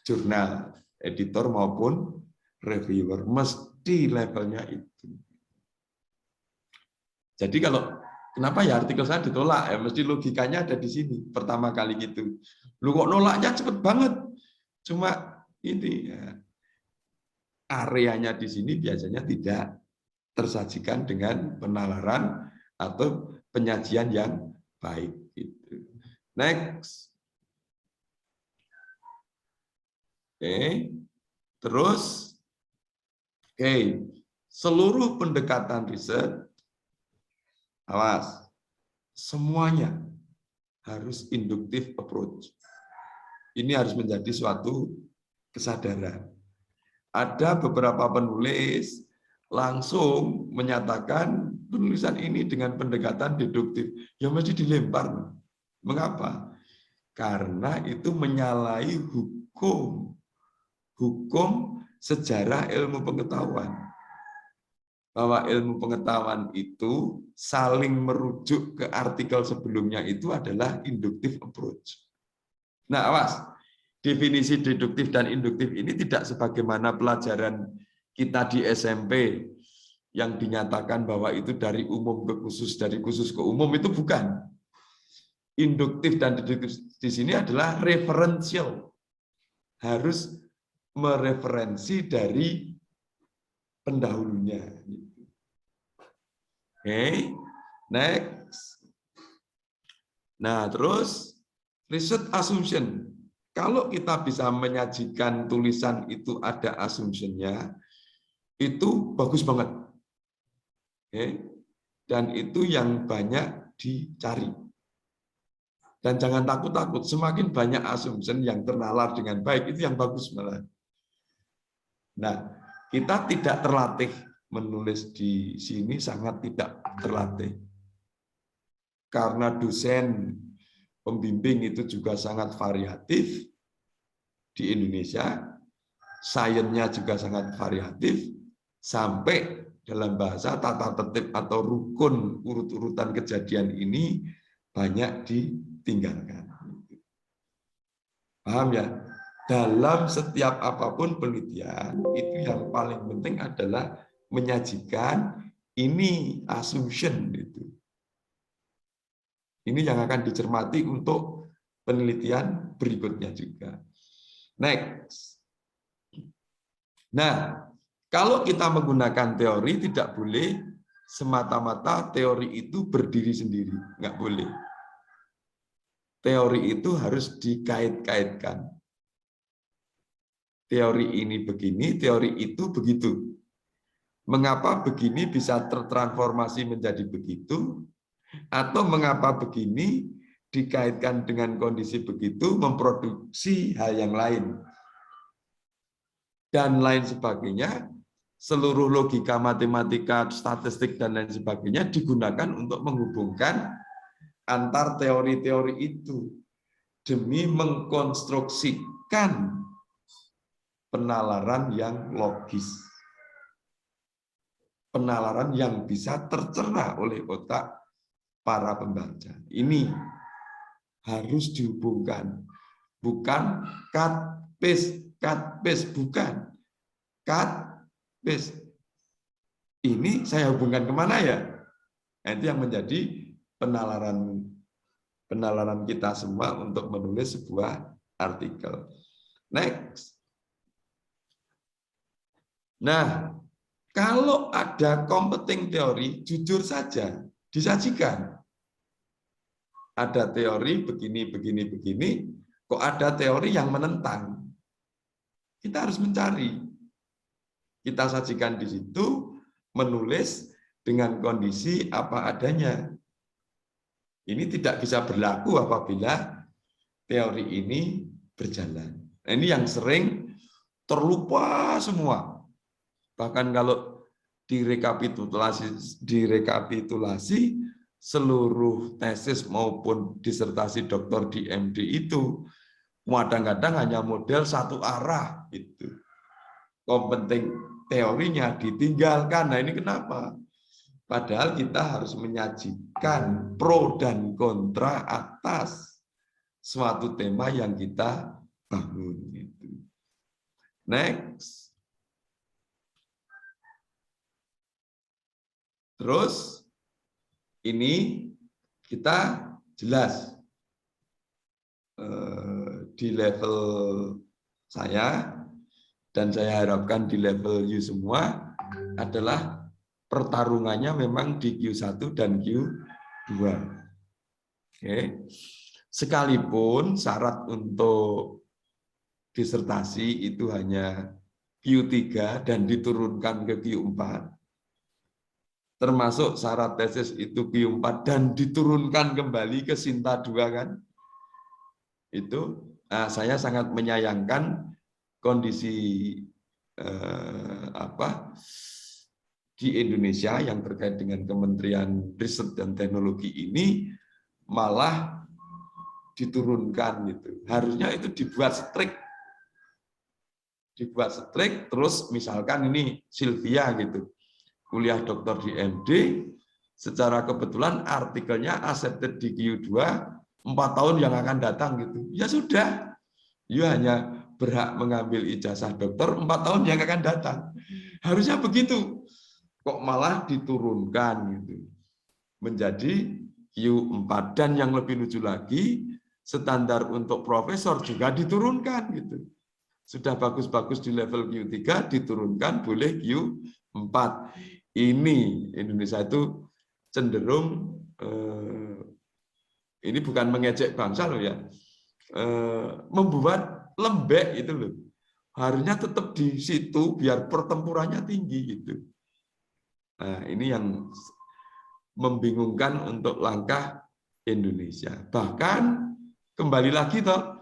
jurnal, editor maupun reviewer. Mesti levelnya itu. Jadi kalau kenapa ya artikel saya ditolak? Ya, mesti logikanya ada di sini. Pertama kali gitu. Lu kok nolaknya cepet banget? Cuma ini ya, areanya di sini biasanya tidak tersajikan dengan penalaran atau penyajian yang baik. Gitu. Next. Oke. Terus, oke, seluruh pendekatan riset, awas, semuanya harus inductive approach. Ini harus menjadi suatu kesadaran. Ada beberapa penulis langsung menyatakan penulisan ini dengan pendekatan deduktif. Ya mesti dilempar. Mengapa? Karena itu menyalahi hukum sejarah ilmu pengetahuan. Bahwa ilmu pengetahuan itu saling merujuk ke artikel sebelumnya itu adalah inductive approach. Nah, awas. Definisi deduktif dan induktif ini tidak sebagaimana pelajaran kita di SMP yang dinyatakan bahwa itu dari umum ke khusus, dari khusus ke umum, itu bukan. Induktif dan deduktif di sini adalah referensial. Harus mereferensi dari pendahulunya. Oke, next. Nah, terus research assumption. Kalau kita bisa menyajikan tulisan itu ada assumption-nya, itu bagus banget. Oke. Dan itu yang banyak dicari. Dan jangan takut-takut, semakin banyak assumption yang ternalar dengan baik, itu yang bagus malah. Nah, kita tidak terlatih menulis di sini, sangat tidak terlatih. Karena dosen pembimbing itu juga sangat variatif di Indonesia, sainsnya juga sangat variatif, sampai dalam bahasa tata tertib atau rukun urut-urutan kejadian ini banyak ditinggalkan. Paham ya? Dalam setiap apapun penelitian, itu yang paling penting adalah menyajikan ini assumption itu. Ini yang akan dicermati untuk penelitian berikutnya juga. Next. Nah, kalau kita menggunakan teori, tidak boleh semata-mata teori itu berdiri sendiri. Nggak boleh. Teori itu harus dikait-kaitkan. Teori ini begini, teori itu begitu. Mengapa begini bisa tertransformasi menjadi begitu? Atau mengapa begini dikaitkan dengan kondisi begitu memproduksi hal yang lain dan lain sebagainya. Seluruh logika matematika, statistik dan lain sebagainya digunakan untuk menghubungkan antar teori-teori itu demi mengkonstruksikan penalaran yang logis, penalaran yang bisa tercerna oleh otak para pembaca. Ini harus dihubungkan, bukan cut paste, bukan cut paste. Ini saya hubungkan kemana ya? Nah, itu yang menjadi penalaran kita semua untuk menulis sebuah artikel. Next. Nah, kalau ada competing teori, jujur saja disajikan. Ada teori begini, kok ada teori yang menentang. Kita harus mencari. Kita sajikan di situ, menulis dengan kondisi apa adanya. Ini tidak bisa berlaku apabila teori ini berjalan. Nah, ini yang sering terlupa semua. Bahkan kalau direkapitulasi seluruh tesis maupun disertasi doktor di MD itu kadang-kadang hanya model satu arah itu. Kok penting teorinya ditinggalkan. Nah, ini kenapa? Padahal kita harus menyajikan pro dan kontra atas suatu tema yang kita bangun. Next. Terus ini kita jelas di level saya dan saya harapkan di level you semua adalah pertarungannya memang di Q1 dan Q2. Oke. Sekalipun syarat untuk disertasi itu hanya Q3 dan diturunkan ke Q4, termasuk syarat tesis itu Q4 dan diturunkan kembali ke Sinta 2 kan? Itu saya sangat menyayangkan kondisi di Indonesia yang terkait dengan Kementerian Riset dan Teknologi ini malah diturunkan gitu. Harusnya itu dibuat strict. Terus misalkan ini Sylvia gitu. Kuliah doktor di MD, secara kebetulan artikelnya accepted di Q2 4 tahun yang akan datang gitu. Ya sudah. You hanya berhak mengambil ijazah dokter 4 tahun yang akan datang. Harusnya begitu. Kok malah diturunkan gitu menjadi Q4, dan yang lebih lucu lagi standar untuk profesor juga diturunkan gitu. Sudah bagus-bagus di level Q3 diturunkan boleh Q4. Ini Indonesia itu cenderung ini bukan mengejek bangsa loh ya, membuat lembek itu loh. Harusnya tetap di situ biar pertempurannya tinggi gitu. Nah, ini yang membingungkan untuk langkah Indonesia. Bahkan kembali lagi toh,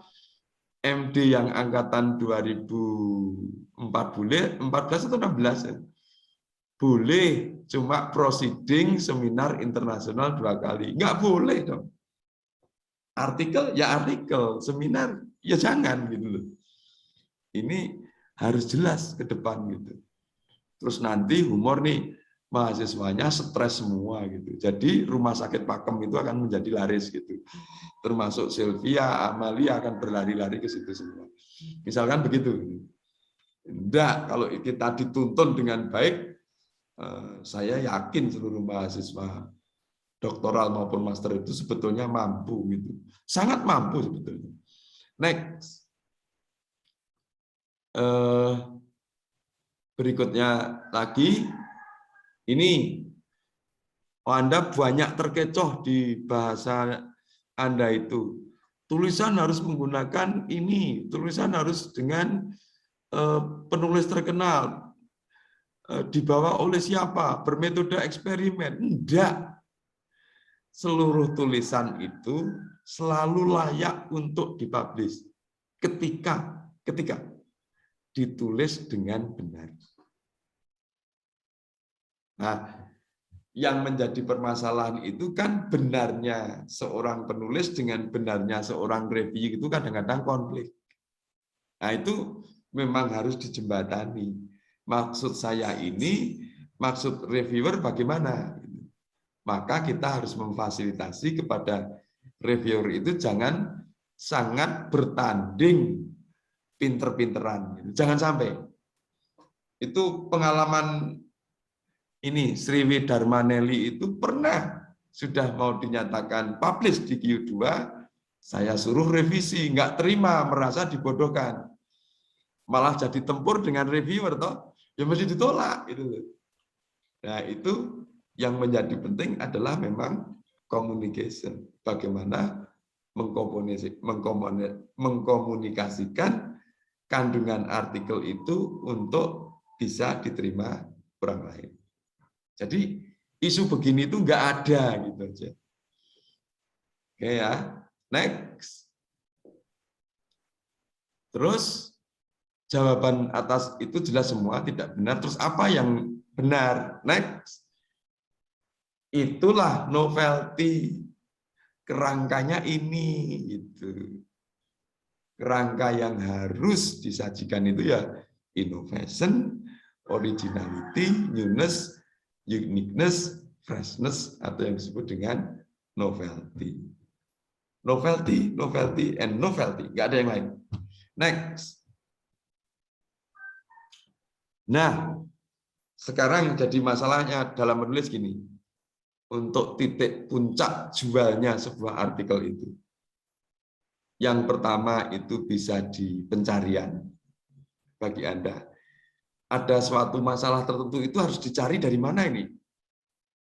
MD yang angkatan 2014 atau 16 ya, boleh cuma proceeding seminar internasional 2 kali. Nggak boleh dong. Artikel ya artikel, seminar ya jangan gitu loh. Ini harus jelas ke depan gitu. Terus nanti humor nih, mahasiswanya stres semua gitu. Jadi rumah sakit Pakem itu akan menjadi laris gitu. Termasuk Sylvia, Amalia akan berlari-lari ke situ semua. Misalkan begitu. Enggak, kalau kita dituntun dengan baik, saya yakin seluruh mahasiswa doktoral maupun master itu sebetulnya mampu gitu. Sangat mampu sebetulnya. Next. Berikutnya lagi, ini Anda banyak terkecoh di bahasa Anda itu. Tulisan harus menggunakan ini, tulisan harus dengan penulis terkenal, dibawa oleh siapa, bermetode eksperimen. Enggak. Seluruh tulisan itu selalu layak untuk dipublish ketika ditulis dengan benar. Nah, yang menjadi permasalahan itu kan benarnya seorang penulis dengan benarnya seorang review itu kadang-kadang konflik. Nah, itu memang harus dijembatani. Maksud saya ini, maksud reviewer bagaimana? Maka kita harus memfasilitasi kepada reviewer itu jangan sangat bertanding pinter-pinteran. Jangan sampai. Itu pengalaman ini Sriwi Darmaneli itu pernah sudah mau dinyatakan publish di Q2, saya suruh revisi, nggak terima, merasa dibodohkan. Malah jadi tempur dengan reviewer toh, ya mesti ditolak gitu. Nah, itu yang menjadi penting adalah memang communication. Bagaimana mengkomunikasikan kandungan artikel itu untuk bisa diterima orang lain. Jadi isu begini itu nggak ada gitu aja. Oke ya, next. Terus jawaban atas itu jelas semua tidak benar. Terus apa yang benar? Next. Itulah novelty. Kerangkanya ini gitu. Kerangka yang harus disajikan itu ya innovation, originality, newness, uniqueness, freshness, atau yang disebut dengan novelty. Novelty, novelty, and novelty. Nggak ada yang lain. Next. Nah, sekarang jadi masalahnya dalam menulis gini. Untuk titik puncak jualnya sebuah artikel itu. Yang pertama itu bisa di pencarian bagi Anda. Ada suatu masalah tertentu itu harus dicari dari mana ini?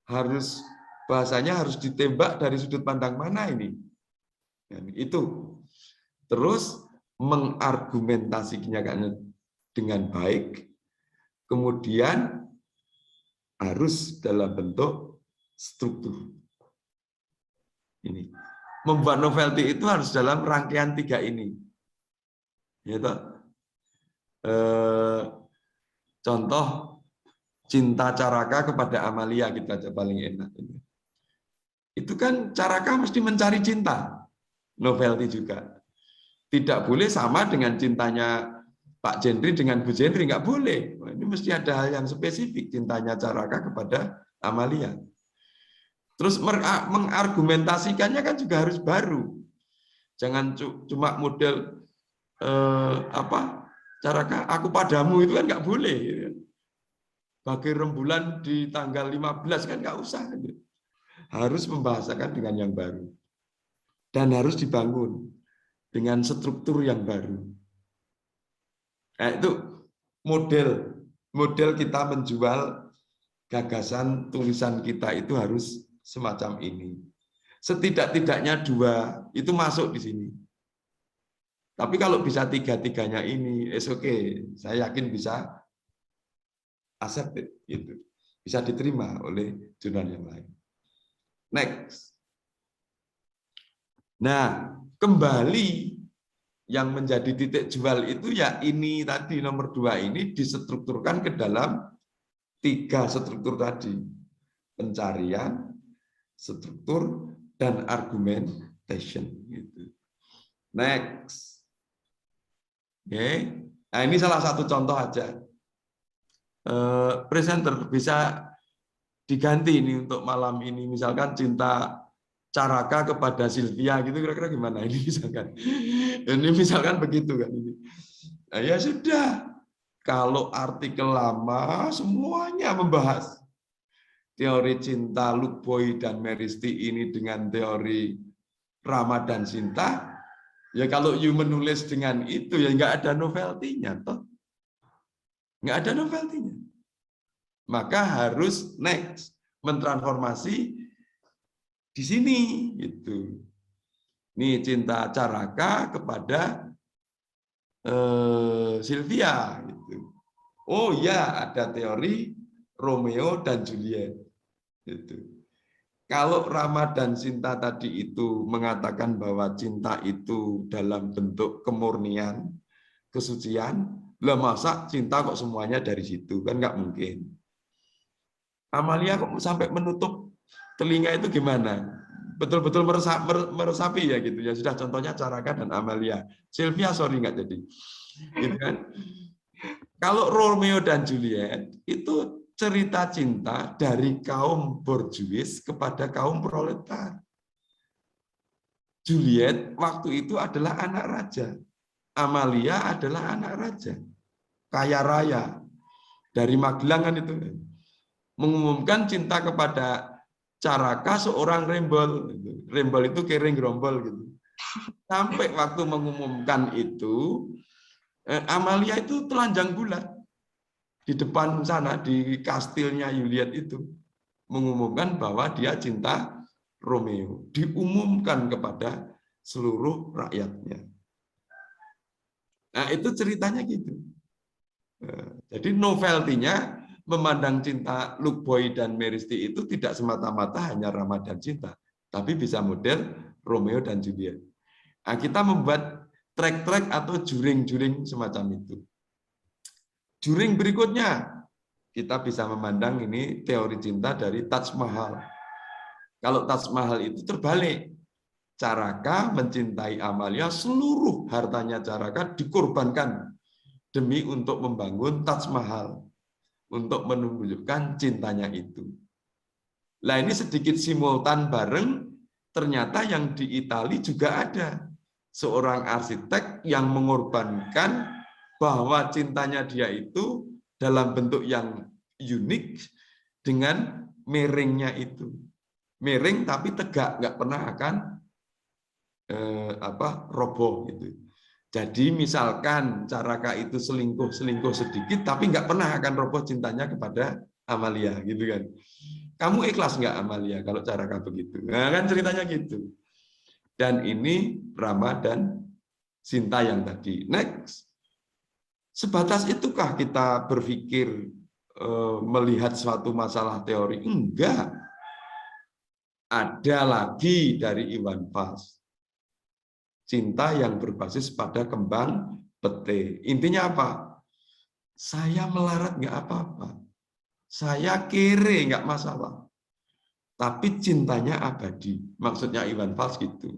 Harus bahasanya harus ditembak dari sudut pandang mana ini? Itu. Terus mengargumentasikannya dengan baik. Kemudian harus dalam bentuk struktur. Ini. Membuat novelty itu harus dalam rangkaian 3 ini. Yaitu, contoh cinta Caraka kepada Amalia, kita aja paling enak. Itu kan Caraka mesti mencari cinta. Novelty juga. Tidak boleh sama dengan cintanya Pak Jendri dengan Bu Jendri, nggak boleh. Ini mesti ada hal yang spesifik, cintanya Caraka kepada Amalia. Terus mengargumentasikannya kan juga harus baru. Jangan cuma model Caraka aku padamu, itu kan nggak boleh. Bagai rembulan di tanggal 15 kan nggak usah. Harus membahasakan dengan yang baru. Dan harus dibangun dengan struktur yang baru. Nah, itu model kita menjual gagasan tulisan kita itu harus semacam ini. Setidak-tidaknya 2 itu masuk di sini. Tapi kalau bisa 3-3-nya ini, okay. Saya yakin bisa accepted, gitu. Bisa diterima oleh jurnal yang lain. Next. Nah, kembali yang menjadi titik jual itu ya ini tadi nomor 2 ini distrukturkan ke dalam 3 struktur tadi. Pencarian, struktur, dan argumentation. Gitu. Next. Oke. Nah, ini salah satu contoh aja. Presenter bisa diganti ini untuk malam ini. Misalkan cinta Caraka kepada Sylvia gitu, kira-kira gimana ini misalkan. Ini misalkan begitu kan ini. Nah, ya sudah. Kalau artikel lama semuanya membahas teori cinta Luke Boy dan Meristi ini dengan teori Rama dan Sinta. Ya kalau you menulis dengan itu ya nggak ada novelty-nya toh. Nggak ada novelty-nya. Maka harus next mentransformasi di sini gitu. Ini cinta Caraka kepada Sylvia gitu. Oh ya, ada teori Romeo dan Juliet gitu. Kalau Rama dan Sinta tadi itu mengatakan bahwa cinta itu dalam bentuk kemurnian, kesucian, lah masa cinta kok semuanya dari situ, kan nggak mungkin. Amalia kok sampai menutup telinga itu gimana? Betul-betul meresapi ya gitu ya. Sudah contohnya Caraka dan Amalia. Sylvia sorry nggak jadi. Gitu kan? Kalau Romeo dan Juliet itu cerita cinta dari kaum borjuis kepada kaum proletar. Juliet waktu itu adalah anak raja. Amalia adalah anak raja. Kaya raya. Dari Magelang kan itu. Mengumumkan cinta kepada Caraka seorang rembol. Rembol itu kering gerombol gitu. Sampai waktu mengumumkan itu, Amalia itu telanjang bulat di depan sana di kastilnya Juliet itu mengumumkan bahwa dia cinta Romeo, diumumkan kepada seluruh rakyatnya. Nah itu ceritanya gitu. Jadi novelty-nya memandang cinta Luke Boy dan Meristi itu tidak semata-mata hanya Rama dan Cinta, tapi bisa model Romeo dan Juliet. Nah, kita membuat track-track atau juring-juring semacam itu. Juring berikutnya, kita bisa memandang ini teori cinta dari Taj Mahal. Kalau Taj Mahal itu terbalik. Caraka mencintai Amalia, seluruh hartanya Caraka dikorbankan demi untuk membangun Taj Mahal, untuk menunjukkan cintanya itu. Nah, ini sedikit simultan bareng, ternyata yang di Italia juga ada seorang arsitek yang mengorbankan bahwa cintanya dia itu dalam bentuk yang unik dengan miringnya itu. Miring tapi tegak, nggak pernah akan roboh gitu. Jadi misalkan Caraka itu selingkuh sedikit, tapi nggak pernah akan roboh cintanya kepada Amalia, gitu kan? Kamu ikhlas nggak Amalia kalau Caraka begitu? Nah, kan ceritanya gitu. Dan ini Rama dan Sinta yang tadi. Next, sebatas itukah kita berpikir melihat suatu masalah teori? Enggak. Ada lagi dari Iwan Fals. Cinta yang berbasis pada kembang pete. Intinya apa? Saya melarat nggak apa-apa. Saya kere nggak masalah. Tapi cintanya abadi. Maksudnya Iwan Fals gitu.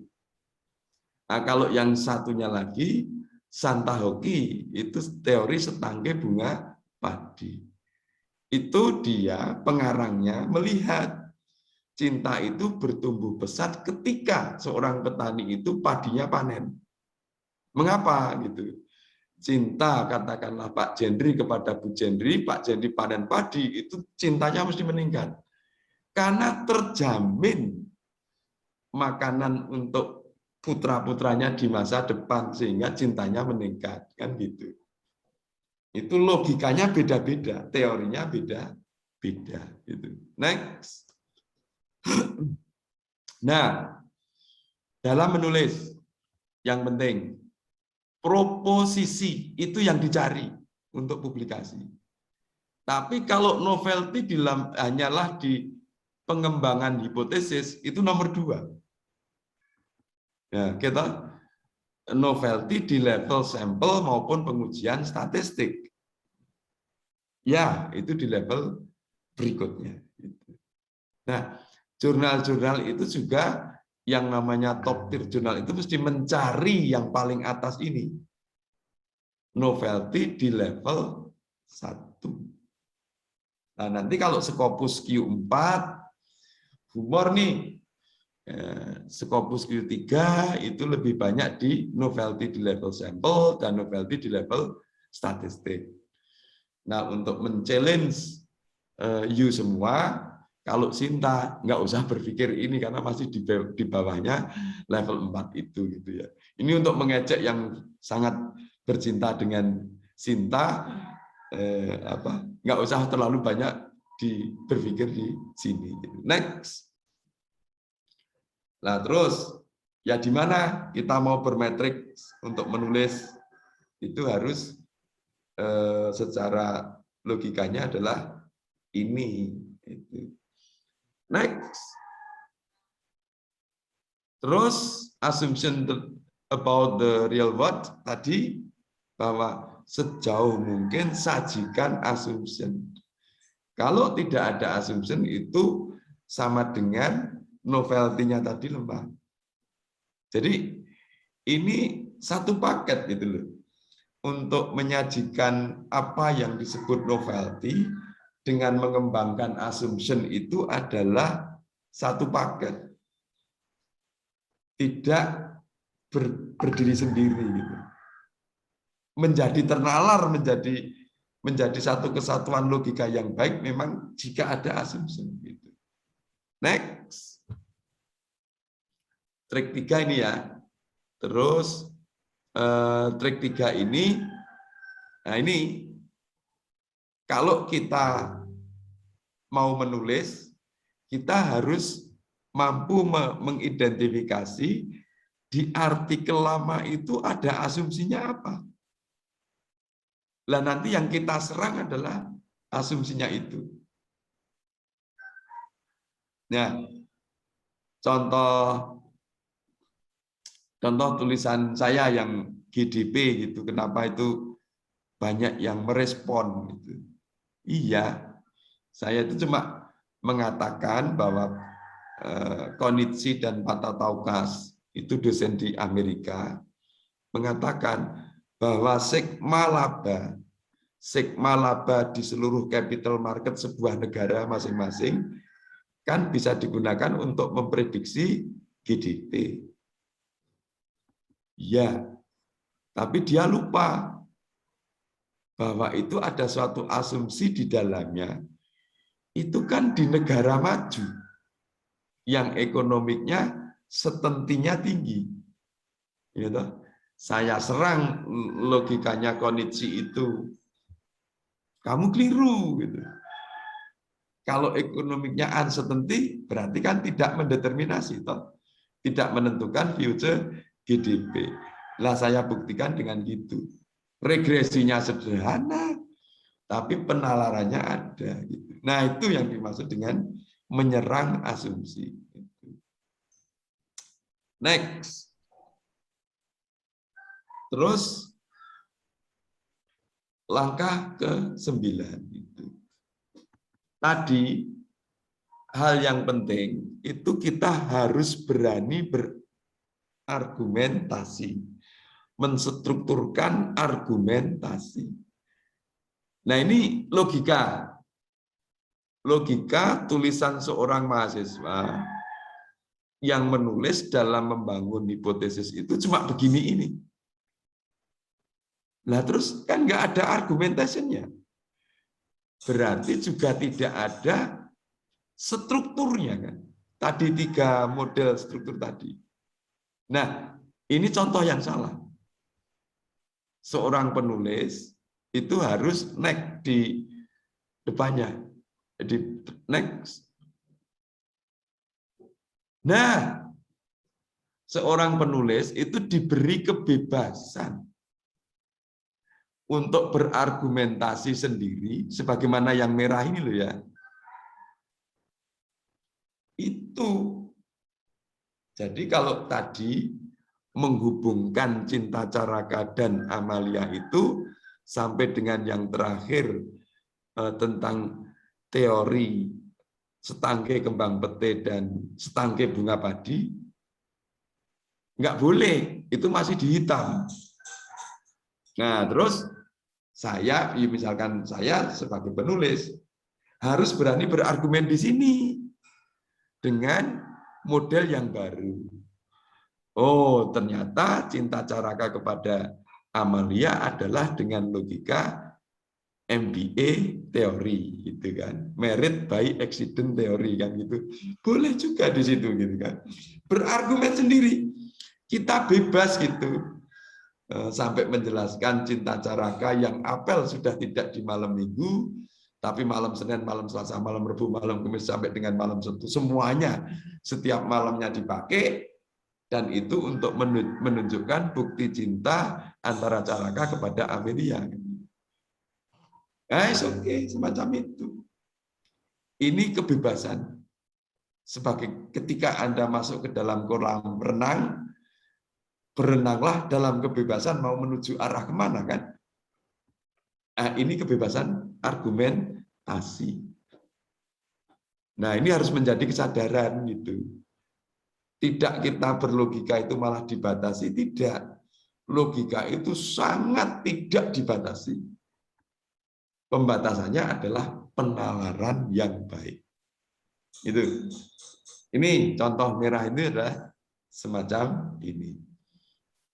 Nah, kalau yang satunya lagi, Santa Hoki, itu teori setangkai bunga padi. Itu dia pengarangnya melihat cinta itu bertumbuh pesat ketika seorang petani itu padinya panen. Mengapa gitu? Cinta katakanlah Pak Jendri kepada Bu Jendri, Pak Jendri panen padi, itu cintanya mesti meningkat. Karena terjamin makanan untuk putra-putranya di masa depan sehingga cintanya meningkat, kan gitu. Itu logikanya beda-beda, teorinya beda-beda gitu. Next. Nah, dalam menulis yang penting proposisi itu yang dicari untuk publikasi. Tapi kalau novelty hanyalah di pengembangan hipotesis itu nomor 2. Ya, kita novelty di level sampel maupun pengujian statistik. Ya, itu di level berikutnya. Nah, jurnal-jurnal itu juga yang namanya top tier jurnal itu mesti mencari yang paling atas ini. Novelty di level 1. Nah, nanti kalau Scopus Q4, humor nih, Scopus Q3 itu lebih banyak di novelty di level sampel dan novelty di level statistik. Nah, untuk men-challenge you semua, kalau Sinta nggak usah berpikir ini karena masih di bawahnya level 4 itu gitu ya. Ini untuk mengejek yang sangat bercinta dengan Sinta, nggak usah terlalu banyak berpikir di sini. Next. Nah terus ya di mana kita mau bermetrik untuk menulis itu harus secara logikanya adalah ini. Itu. Next. Terus assumption about the real world tadi bahwa sejauh mungkin sajikan assumption. Kalau tidak ada assumption itu sama dengan novelty-nya tadi lemah. Jadi ini satu paket gitu loh. Untuk menyajikan apa yang disebut novelty dengan mengembangkan assumption itu adalah satu paket. Tidak berdiri sendiri gitu. Menjadi ternalar, menjadi satu kesatuan logika yang baik memang jika ada assumption gitu. Next. Trik 3 ini ya. Terus trik 3 ini, nah ini kalau kita mau menulis, kita harus mampu mengidentifikasi di artikel lama itu ada asumsinya apa. Lah nanti yang kita serang adalah asumsinya itu. Nah, contoh Contoh tulisan saya yang GDP gitu, kenapa itu banyak yang merespon gitu. Iya, saya itu cuma mengatakan bahwa Konichi dan Patataukas itu dosen di Amerika mengatakan bahwa sigma laba di seluruh capital market sebuah negara masing-masing kan bisa digunakan untuk memprediksi GDP. Ya, tapi dia lupa bahwa itu ada suatu asumsi di dalamnya. Itu kan di negara maju yang ekonomiknya setentinya tinggi. Gitu. Saya serang logikanya Konichi itu. Kamu keliru. Gitu. Kalau ekonomiknya uncertainty, berarti kan tidak mendeterminasi, toh. Tidak menentukan future GDP. Lah saya buktikan dengan gitu. Regresinya sederhana, tapi penalarannya ada. Gitu. Nah itu yang dimaksud dengan menyerang asumsi. Next. Terus langkah ke-9 itu. Tadi hal yang penting itu kita harus berani berargumentasi, menstrukturkan argumentasi. Nah ini logika tulisan seorang mahasiswa yang menulis dalam membangun hipotesis itu cuma begini ini. Nah terus kan nggak ada argumentasinya. Berarti juga tidak ada strukturnya kan. Tadi 3 model struktur tadi. Nah ini contoh yang salah. Seorang penulis itu harus next di depannya. Jadi next. Nah, seorang penulis itu diberi kebebasan untuk berargumentasi sendiri, sebagaimana yang merah ini loh ya. Itu. Jadi kalau tadi menghubungkan Cinta Caraka dan Amalia itu sampai dengan yang terakhir tentang teori setangkai kembang pete dan setangkai bunga padi, nggak boleh, itu masih dihitam. Nah, terus saya, misalkan saya sebagai penulis, harus berani berargumen di sini dengan model yang baru. Oh, ternyata Cinta Caraka kepada Amalia adalah dengan logika MBA teori, gitu kan, merit by accident teori kan gitu. Boleh juga di situ gitu kan. Berargumen sendiri, kita bebas gitu. Sampai menjelaskan Cinta Caraka yang apel sudah tidak di malam Minggu, tapi malam Senin, malam Selasa, malam Rabu, malam Kamis sampai dengan malam Sabtu, semuanya setiap malamnya dipakai, dan itu untuk menunjukkan bukti cinta antara Caraka kepada Amelia. Oke, semacam itu. Ini kebebasan. Sebagai ketika Anda masuk ke dalam kolam renang, berenanglah dalam kebebasan mau menuju arah kemana kan? Nah, ini kebebasan argumentasi. Nah, ini harus menjadi kesadaran gitu. Tidak kita berlogika itu malah dibatasi, tidak. Logika itu sangat tidak dibatasi. Pembatasannya adalah penalaran yang baik. Itu. Ini contoh merah ini adalah semacam ini.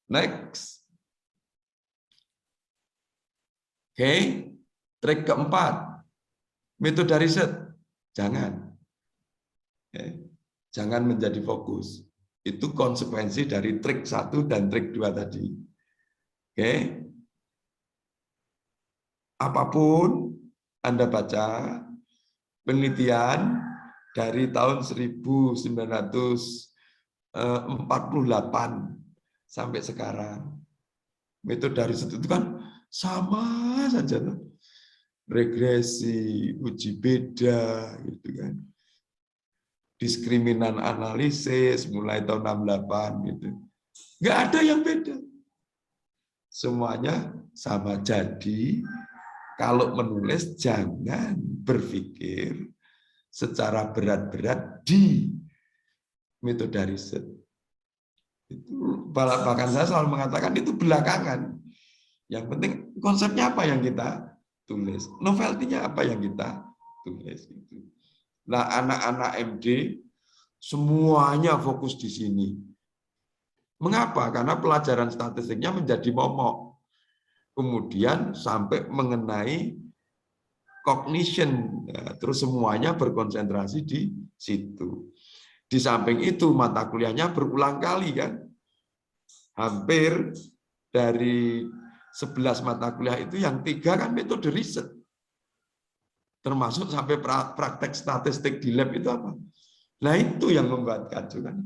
Next. Oke, trik keempat. Metode riset. Jangan. Jangan menjadi fokus. Itu konsekuensi dari trik 1 dan trik 2 tadi. Oke. Apapun Anda baca, penelitian dari tahun 1948 sampai sekarang, metode riset itu kan sama saja, regresi, uji beda, gitu kan, diskriminan analisis mulai tahun 68 gitu. Nggak ada yang beda. Semuanya sama. Jadi kalau menulis jangan berpikir secara berat-berat di metode riset. Itu bahkan saya selalu mengatakan itu belakangan. Yang penting konsepnya apa yang kita tulis, novelty-nya apa yang kita tulis. Nah, anak-anak MD semuanya fokus di sini. Mengapa? Karena pelajaran statistiknya menjadi momok. Kemudian sampai mengenai cognition, terus semuanya berkonsentrasi di situ. Di samping itu mata kuliahnya berulang kali kan, hampir dari 11 mata kuliah itu yang 3 kan metode riset, termasuk sampai praktek statistik di lab itu apa? Nah itu yang membuat kacau kan.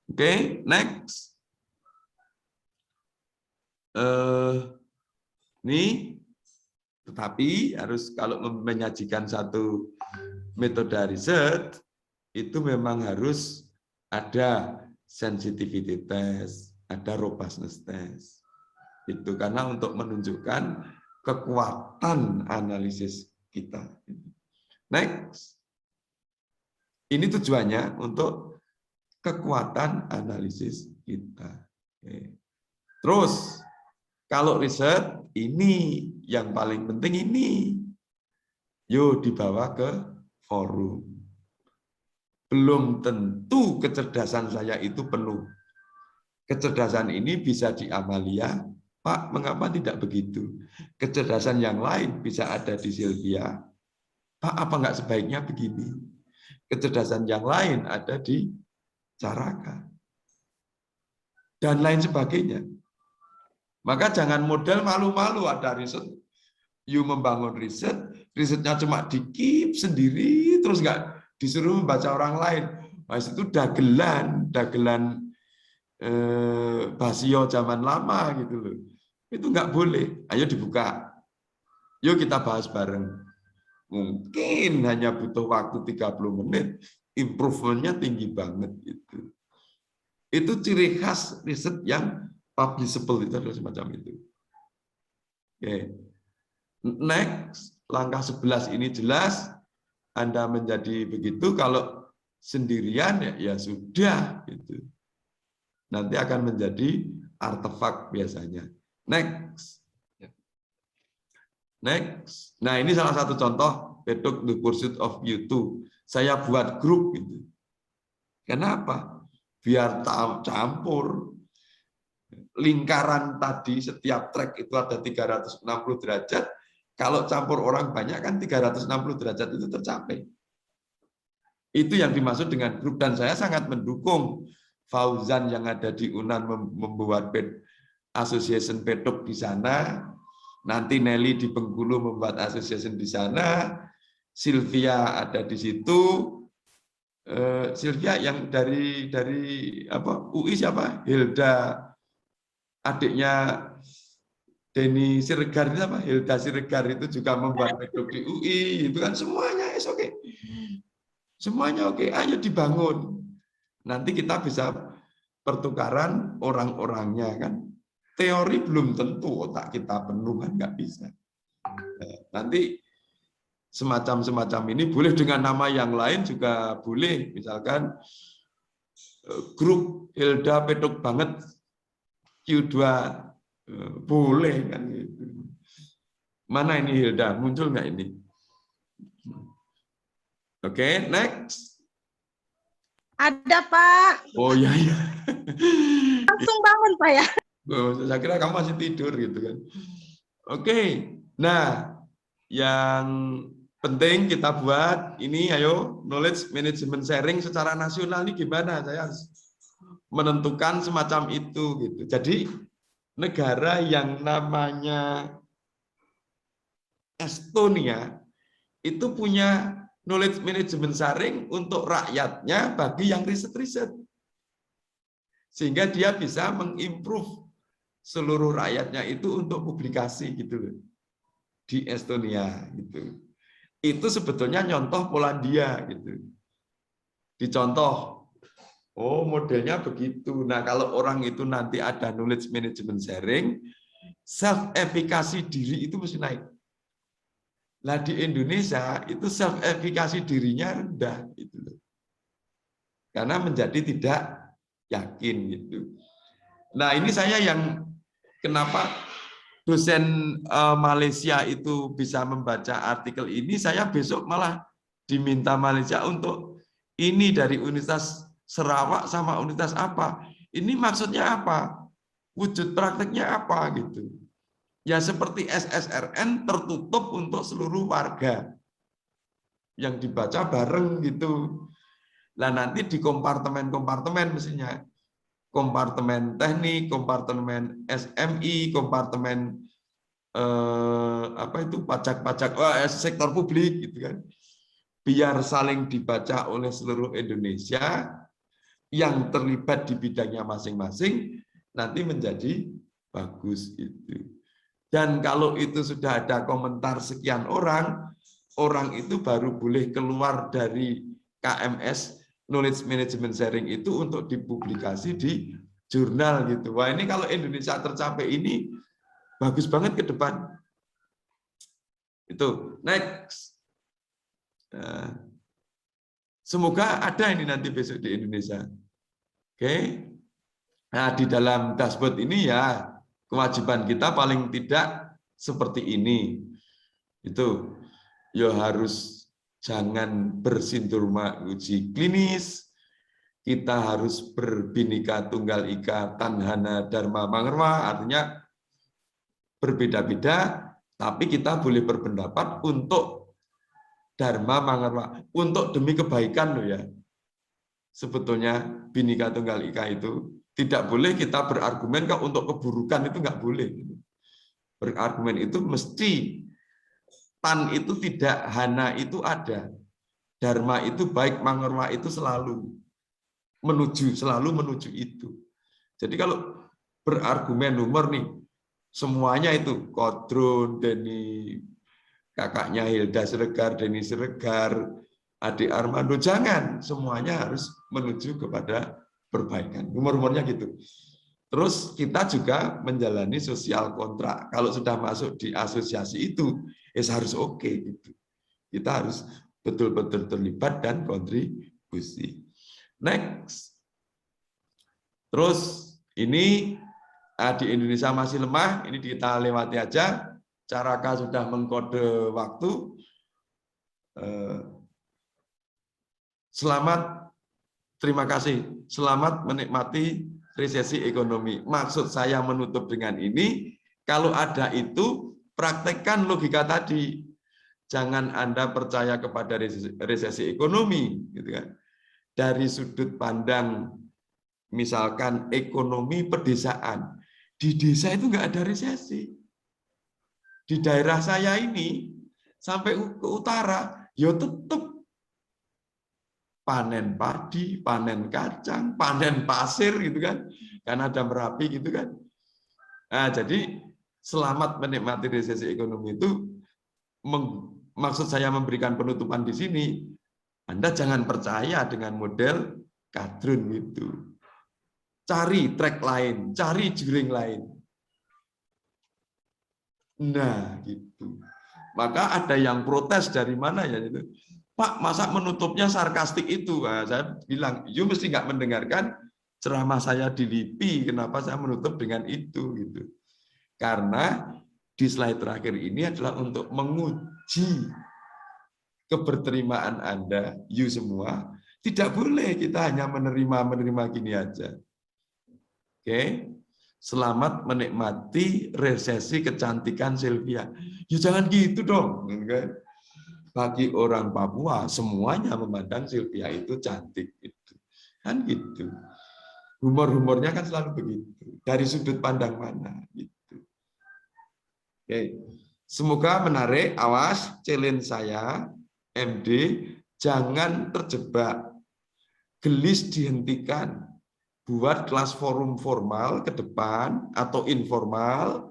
Oke, next. Ini tetapi harus kalau menyajikan satu metode riset itu memang harus ada sensitivity test, ada robustness test. Itu karena untuk menunjukkan kekuatan analisis kita. Next. Ini tujuannya untuk kekuatan analisis kita. Oke. Terus kalau riset ini yang paling penting ini, yuk dibawa ke forum. Belum tentu kecerdasan saya itu penuh. Kecerdasan ini bisa di Amalia, Pak, mengapa tidak begitu? Kecerdasan yang lain bisa ada di Sylvia, Pak, apa nggak sebaiknya begini? Kecerdasan yang lain ada di Caraka, dan lain sebagainya. Maka jangan model malu-malu ada riset. You membangun riset, risetnya cuma dikip sendiri, terus nggak disuruh membaca orang lain. Mas itu dagelan Basio zaman lama gitu loh. Itu nggak boleh. Ayo dibuka. Yuk kita bahas bareng. Mungkin hanya butuh waktu 30 menit, improvementnya tinggi banget gitu. Itu ciri khas riset yang publishable, itu adalah semacam itu. Oke. Next, langkah 11 ini jelas Anda menjadi begitu. Kalau sendirian ya sudah gitu. Nanti akan menjadi artefak biasanya. Next. Next. Nah, ini salah satu contoh Bedok The Pursuit of You2. Saya buat grup gitu. Kenapa? Biar campur. Lingkaran tadi setiap track itu ada 360 derajat. Kalau campur orang banyak kan 360 derajat itu tercapai. Itu yang dimaksud dengan grup, dan saya sangat mendukung Fauzan yang ada di UNAN membuat association Bedok di sana. Nanti Nelly di Bengkulu membuat association di sana. Sylvia ada di situ. Sylvia yang dari apa? UI siapa? Hilda, adiknya Denny Siregar itu apa? Hilda Siregar itu juga membuat Bedok di UI. Itu kan semuanya oke. Semuanya oke. Ayo dibangun. Nanti kita bisa pertukaran orang-orangnya kan. Teori belum tentu otak kita penuh kan, nggak bisa. Nanti semacam ini boleh dengan nama yang lain juga boleh. Misalkan grup Hilda Bedok banget Q2 boleh kan gitu. Mana ini Hilda? Muncul nggak ini? Oke, next. Ada, Pak. Oh iya. Langsung bangun saya. Oh, saya kira kamu masih tidur gitu kan. Oke. Nah, yang penting kita buat ini, ayo knowledge management sharing secara nasional ini gimana? Saya harus menentukan semacam itu gitu. Jadi negara yang namanya Estonia itu punya knowledge management sharing untuk rakyatnya bagi yang riset-riset. Sehingga dia bisa mengimprove seluruh rakyatnya itu untuk publikasi gitu di Estonia gitu. Itu sebetulnya nyontoh Polandia gitu. Dicontoh Oh, modelnya begitu. Nah, kalau orang itu nanti ada knowledge management sharing, self-efikasi diri itu mesti naik. Nah, di Indonesia itu self-efikasi dirinya rendah. Gitu. Karena menjadi tidak yakin. Gitu. Nah, ini saya yang kenapa dosen Malaysia itu bisa membaca artikel ini, saya besok malah diminta Malaysia untuk ini dari Universitas Sarawak sama universitas apa. Ini maksudnya apa? Wujud prakteknya apa gitu. Ya seperti SSRN tertutup untuk seluruh warga. Yang dibaca bareng gitu. Nah nanti di kompartemen-kompartemen mestinya. Kompartemen teknik, kompartemen SMI, kompartemen apa itu pajak-pajak sektor publik gitu kan. Biar saling dibaca oleh seluruh Indonesia yang terlibat di bidangnya masing-masing nanti menjadi bagus itu. Dan kalau itu sudah ada komentar sekian orang, orang itu baru boleh keluar dari KMS Knowledge Management Sharing itu untuk dipublikasi di jurnal gitu. Wah, ini kalau Indonesia tercapai ini bagus banget ke depan. Itu next. Nah, semoga ada ini nanti besok di Indonesia. Oke. Nah, di dalam dashboard ini ya kewajiban kita paling tidak seperti ini. Itu ya harus jangan bersindroma uji klinis. Kita harus berbhinneka tunggal ika tanhana dharma mangarwa, artinya berbeda-beda tapi kita boleh berpendapat untuk dharma mangarwa, untuk demi kebaikan loh ya. Sebetulnya Bhinneka Tunggal Ika itu tidak boleh kita berargumen kalau untuk keburukan itu nggak boleh. Berargumen itu mesti tan itu tidak, hana itu ada, dharma itu baik, mangarwa itu selalu menuju itu. Jadi kalau berargumen nomor nih semuanya itu Kodron, Denny, kakaknya Hilda Siregar, Denny Siregar, adik Armando, jangan, semuanya harus menuju kepada perbaikan. Umur-umurnya gitu. Terus kita juga menjalani sosial kontrak. Kalau sudah masuk di asosiasi itu, harus oke gitu. Kita harus betul-betul terlibat dan kontribusi. Next. Terus ini di Indonesia masih lemah, ini kita lewati aja. Caraka sudah mengkode waktu. Selamat, terima kasih. Selamat menikmati resesi ekonomi. Maksud saya menutup dengan ini, kalau ada itu, praktekkan logika tadi. Jangan Anda percaya kepada resesi ekonomi, gitu kan. Dari sudut pandang, misalkan ekonomi pedesaan, di desa itu nggak ada resesi. Di daerah saya ini, sampai ke utara, ya tetap panen padi, panen kacang, panen pasir gitu kan, karena ada Merapi gitu kan. Nah, jadi selamat menikmati resesi ekonomi itu maksud saya memberikan penutupan di sini. Anda jangan percaya dengan model kadrun gitu. Cari track lain, cari juring lain. Nah, gitu. Maka ada yang protes dari mana ya itu. Pak, masa menutupnya sarkastik itu? Nah, saya bilang, you mesti nggak mendengarkan ceramah saya di LIPI, kenapa saya menutup dengan itu? Gitu. Karena di slide terakhir ini adalah untuk menguji keberterimaan Anda, you semua. Tidak boleh kita hanya menerima gini aja. Oke, selamat menikmati resesi kecantikan Sylvia. Ya jangan gitu dong. Bagi orang Papua semuanya memandang Sylvia itu cantik itu kan gitu. Humornya kan selalu begitu, dari sudut pandang mana gitu. Oke, semoga menarik. Awas, challenge saya MD, jangan terjebak, gelis dihentikan, buat kelas forum formal ke depan atau informal,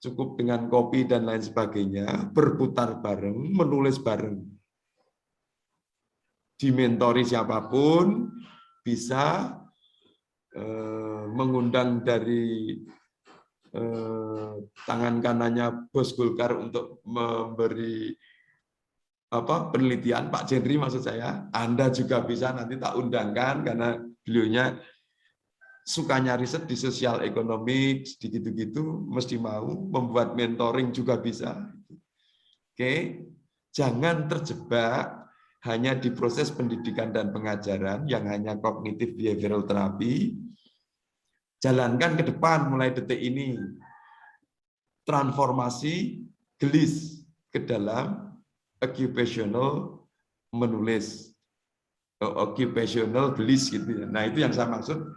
cukup dengan kopi dan lain sebagainya, berputar bareng, menulis bareng. Dimentori siapapun, bisa mengundang dari tangan kanannya Bos Golkar untuk memberi penelitian, Pak Jendri maksud saya, Anda juga bisa nanti tak undangkan karena beliaunya sukanya riset di sosial ekonomi, gitu-gitu, mesti mau membuat mentoring juga bisa. Oke, jangan terjebak hanya di proses pendidikan dan pengajaran yang hanya kognitif behavioral therapy. Jalankan ke depan mulai detik ini transformasi gelis ke dalam occupational menulis, occupational gelis gitu ya. Nah itu yang saya maksud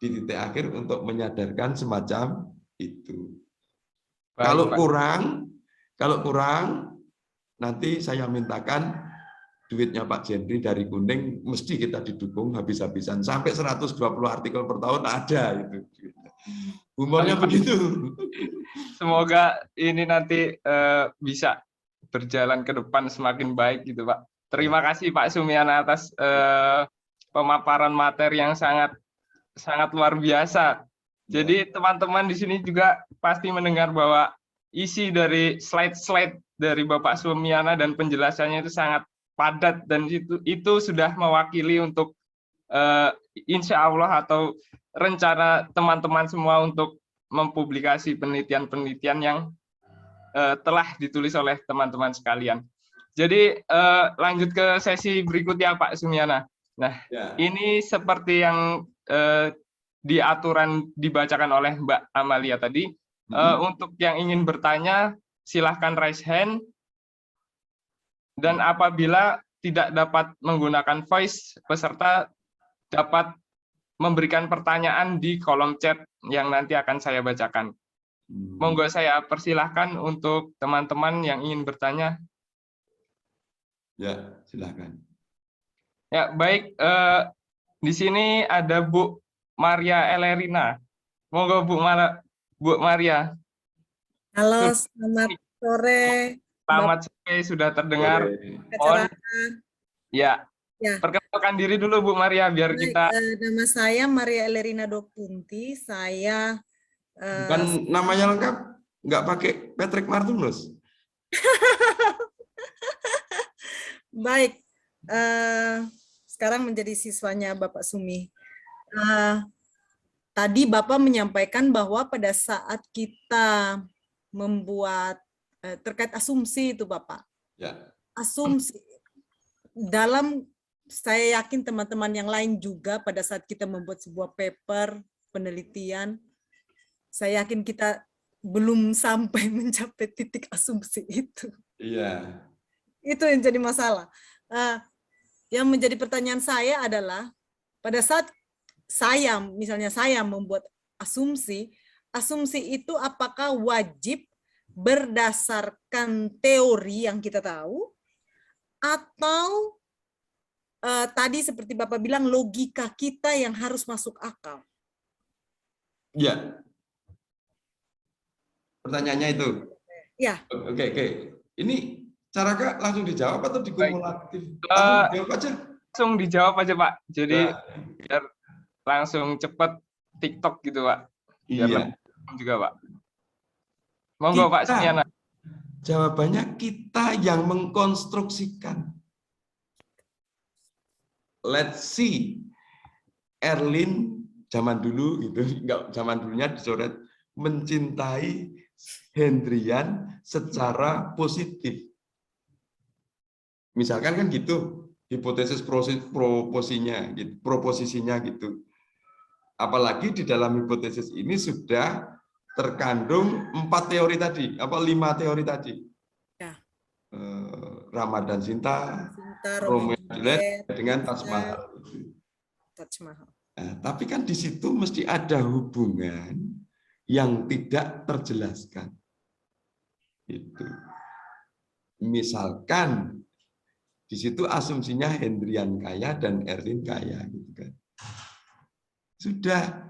di titik akhir untuk menyadarkan semacam itu. Baik, Kalau kurang nanti saya mintakan duitnya Pak Jendri dari Kuning mesti kita didukung habis-habisan sampai 120 artikel per tahun ada itu. Humornya begitu. Semoga ini nanti bisa berjalan ke depan semakin baik gitu Pak. Terima kasih Pak Sumiana atas pemaparan materi yang sangat luar biasa. Jadi teman-teman di sini juga pasti mendengar bahwa isi dari slide-slide dari Bapak Sumiana dan penjelasannya itu sangat padat dan itu sudah mewakili untuk insya Allah atau rencana teman-teman semua untuk mempublikasi penelitian-penelitian yang telah ditulis oleh teman-teman sekalian. Jadi lanjut ke sesi berikutnya Pak Sumiana. Nah, ini seperti yang di aturan dibacakan oleh Mbak Amalia tadi. Untuk yang ingin bertanya, silahkan raise hand. Dan apabila tidak dapat menggunakan voice, peserta dapat memberikan pertanyaan di kolom chat yang nanti akan saya bacakan. Monggo saya persilahkan untuk teman-teman yang ingin bertanya. Ya, silakan. Ya, baik. Di sini ada Bu Maria Elerina. Monggo Bu Maria. Halo, selamat sore. Selamat sore, sudah terdengar. Ya, perkenalkan diri dulu Bu Maria biar kita. Nama saya Maria Elerina Dopunti. Saya Bukan namanya lengkap, nggak pakai Patrick Martinus. baik. Sekarang menjadi siswanya Bapak Sumi. Tadi Bapak menyampaikan bahwa pada saat kita membuat terkait asumsi itu Bapak. Ya. Asumsi dalam, saya yakin teman-teman yang lain juga pada saat kita membuat sebuah paper penelitian, saya yakin kita belum sampai mencapai titik asumsi itu. Iya. Itu yang jadi masalah. Yang menjadi pertanyaan saya adalah pada saat misalnya saya membuat asumsi, asumsi itu apakah wajib berdasarkan teori yang kita tahu, atau tadi seperti Bapak bilang logika kita yang harus masuk akal? Ya. Pertanyaannya itu. Ya. Oke. Ini cara Kak langsung dijawab atau dikumulatif? Dijawab aja. Langsung dijawab aja Pak. Jadi biar langsung cepat TikTok gitu Pak. Biar iya. Juga Pak. Monggo Pak Sumiana. Jawabannya kita yang mengkonstruksikan. Let's see. Erlin zaman dulu gitu, enggak zaman dulunya dicoret, mencintai Hendrian secara positif. Misalkan kan gitu, hipotesis proposisinya gitu. Apalagi di dalam hipotesis ini sudah terkandung 5 teori tadi. Ya. Ramadan Sinta, Romeo dan Juliet dengan Taj Mahal. Nah, tapi kan di situ mesti ada hubungan yang tidak terjelaskan. Itu. Misalkan di situ asumsinya Hendrian kaya dan Erlin kaya, gitu kan. Sudah.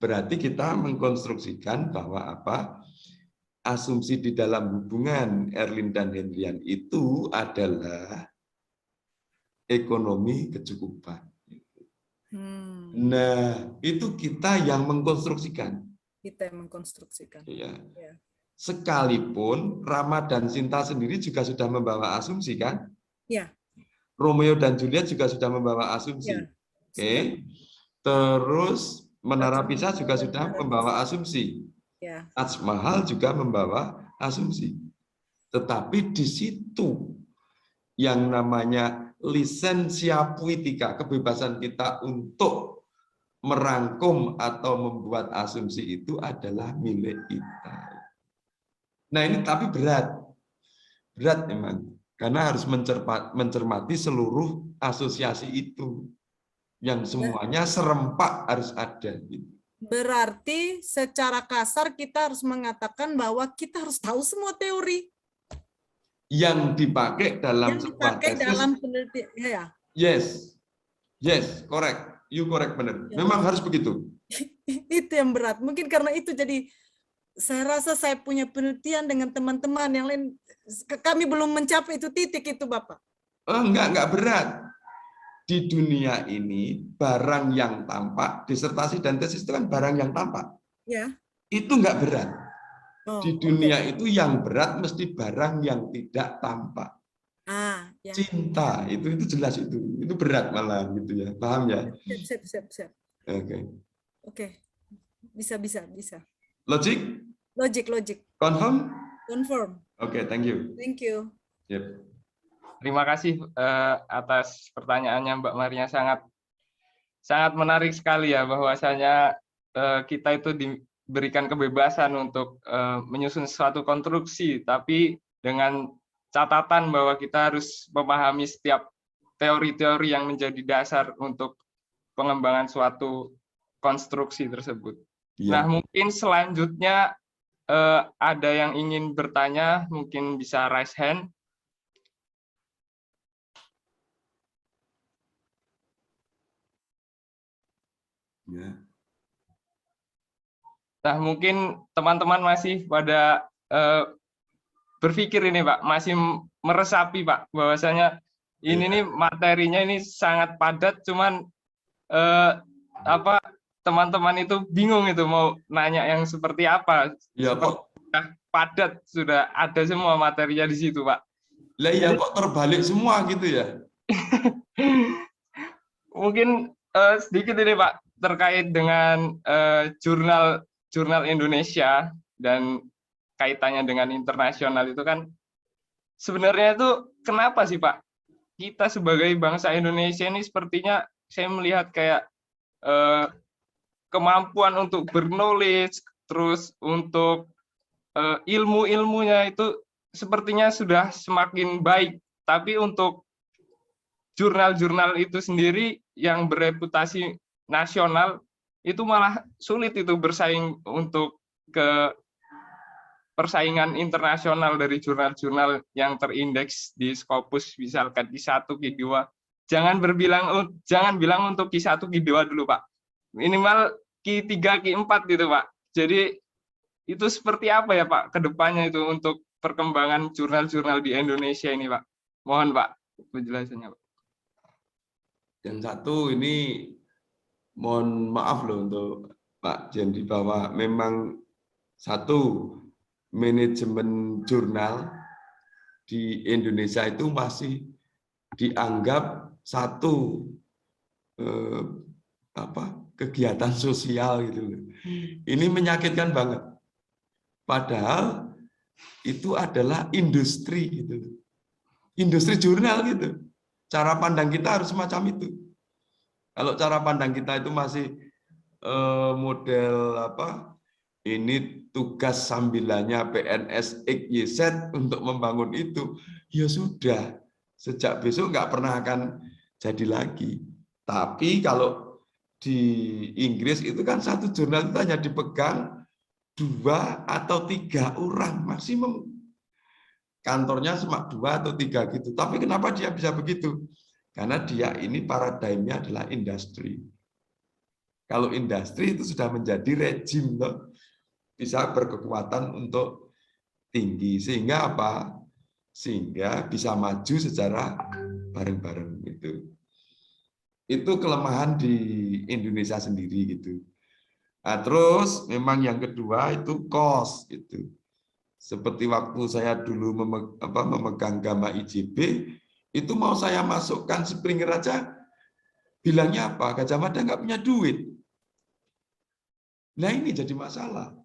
Berarti kita mengkonstruksikan bahwa asumsi di dalam hubungan Erlin dan Hendrian itu adalah ekonomi kecukupan. Nah, itu kita yang mengkonstruksikan. Kita yang mengkonstruksikan. Ya. Ya. Sekalipun Rama dan Sinta sendiri juga sudah membawa asumsi kan? Ya. Romeo dan Juliet juga sudah membawa asumsi. Ya. Oke. Terus Menara Pisa juga sudah membawa asumsi. Ya. Taj Mahal juga membawa asumsi. Tetapi di situ yang namanya lisensia puitika, kebebasan kita untuk merangkum atau membuat asumsi itu adalah milik kita. Nah ini tapi berat memang, karena harus mencermati seluruh asosiasi itu, yang semuanya serempak harus ada. Berarti secara kasar kita harus mengatakan bahwa kita harus tahu semua teori yang dipakai dalam yang sebuah dipakai tesis. dalam penelitian. Ya. Yes, correct. You correct, benar. Memang harus begitu. Itu yang berat. Mungkin karena itu jadi saya rasa saya punya penelitian dengan teman-teman yang lain, kami belum mencapai itu titik itu, Bapak. Enggak berat. Di dunia ini barang yang tampak, disertasi dan tesis itu kan barang yang tampak. Ya. Itu enggak berat. Di dunia itu yang berat mesti barang yang tidak tampak. Ya. Cinta itu jelas itu berat malah gitu ya. Paham ya? Siap. Oke. Bisa. Logik. Confirm? Confirm. Oke, thank you. Thank you. Yep. Terima kasih atas pertanyaannya Mbak Maria, sangat menarik sekali ya, bahwasanya kita itu diberikan kebebasan untuk menyusun suatu konstruksi, tapi dengan catatan bahwa kita harus memahami setiap teori-teori yang menjadi dasar untuk pengembangan suatu konstruksi tersebut. Ya. Nah, mungkin selanjutnya ada yang ingin bertanya, mungkin bisa raise hand. Ya. Nah, mungkin teman-teman masih pada berpikir ini, Pak, masih meresapi, Pak, bahwasanya ini nih materinya ini sangat padat, cuman teman-teman itu bingung itu mau nanya yang seperti apa. Ya, kok padat, sudah ada semua materinya di situ, Pak. Lah ya kok terbalik semua gitu ya? Mungkin sedikit ini, Pak, terkait dengan jurnal Indonesia dan kaitannya dengan internasional itu kan sebenarnya itu kenapa sih, Pak, kita sebagai bangsa Indonesia ini sepertinya saya melihat kayak kemampuan untuk berknowledge, terus untuk ilmu-ilmunya itu sepertinya sudah semakin baik, tapi untuk jurnal-jurnal itu sendiri yang bereputasi nasional itu malah sulit itu bersaing untuk ke persaingan internasional dari jurnal-jurnal yang terindeks di Scopus, misalkan Q1, Q2. Jangan bilang untuk Q1, Q2 dulu, Pak. Minimal Q3, Q4 gitu, Pak. Jadi itu seperti apa ya, Pak, ke depannya itu untuk perkembangan jurnal-jurnal di Indonesia ini, Pak? Mohon, Pak, penjelasannya, Pak. Yang satu ini mohon maaf loh untuk Pak Jendi, bahwa memang satu, manajemen jurnal di Indonesia itu masih dianggap satu kegiatan sosial gitu loh. Ini menyakitkan banget. Padahal itu adalah industri gitu loh. Industri jurnal gitu. Cara pandang kita harus semacam itu. Kalau cara pandang kita itu masih model ini tugas sambilannya PNS XYZ untuk membangun itu, ya sudah, sejak besok nggak pernah akan jadi lagi. Tapi kalau di Inggris itu kan satu jurnal itu hanya dipegang 2 atau 3 orang maksimum. Kantornya cuma 2 atau 3 gitu. Tapi kenapa dia bisa begitu? Karena dia ini paradigmnya adalah industri. Kalau industri itu sudah menjadi rejim, loh, bisa berkekuatan untuk tinggi. Sehingga apa? Sehingga bisa maju secara bareng-bareng itu. Itu kelemahan di Indonesia sendiri gitu. Nah, terus memang yang kedua itu cost itu. Seperti waktu saya dulu memegang Gamma IJB, itu mau saya masukkan Springer aja, bilangnya apa? Gajah Mada nggak punya duit. Nah ini jadi masalah.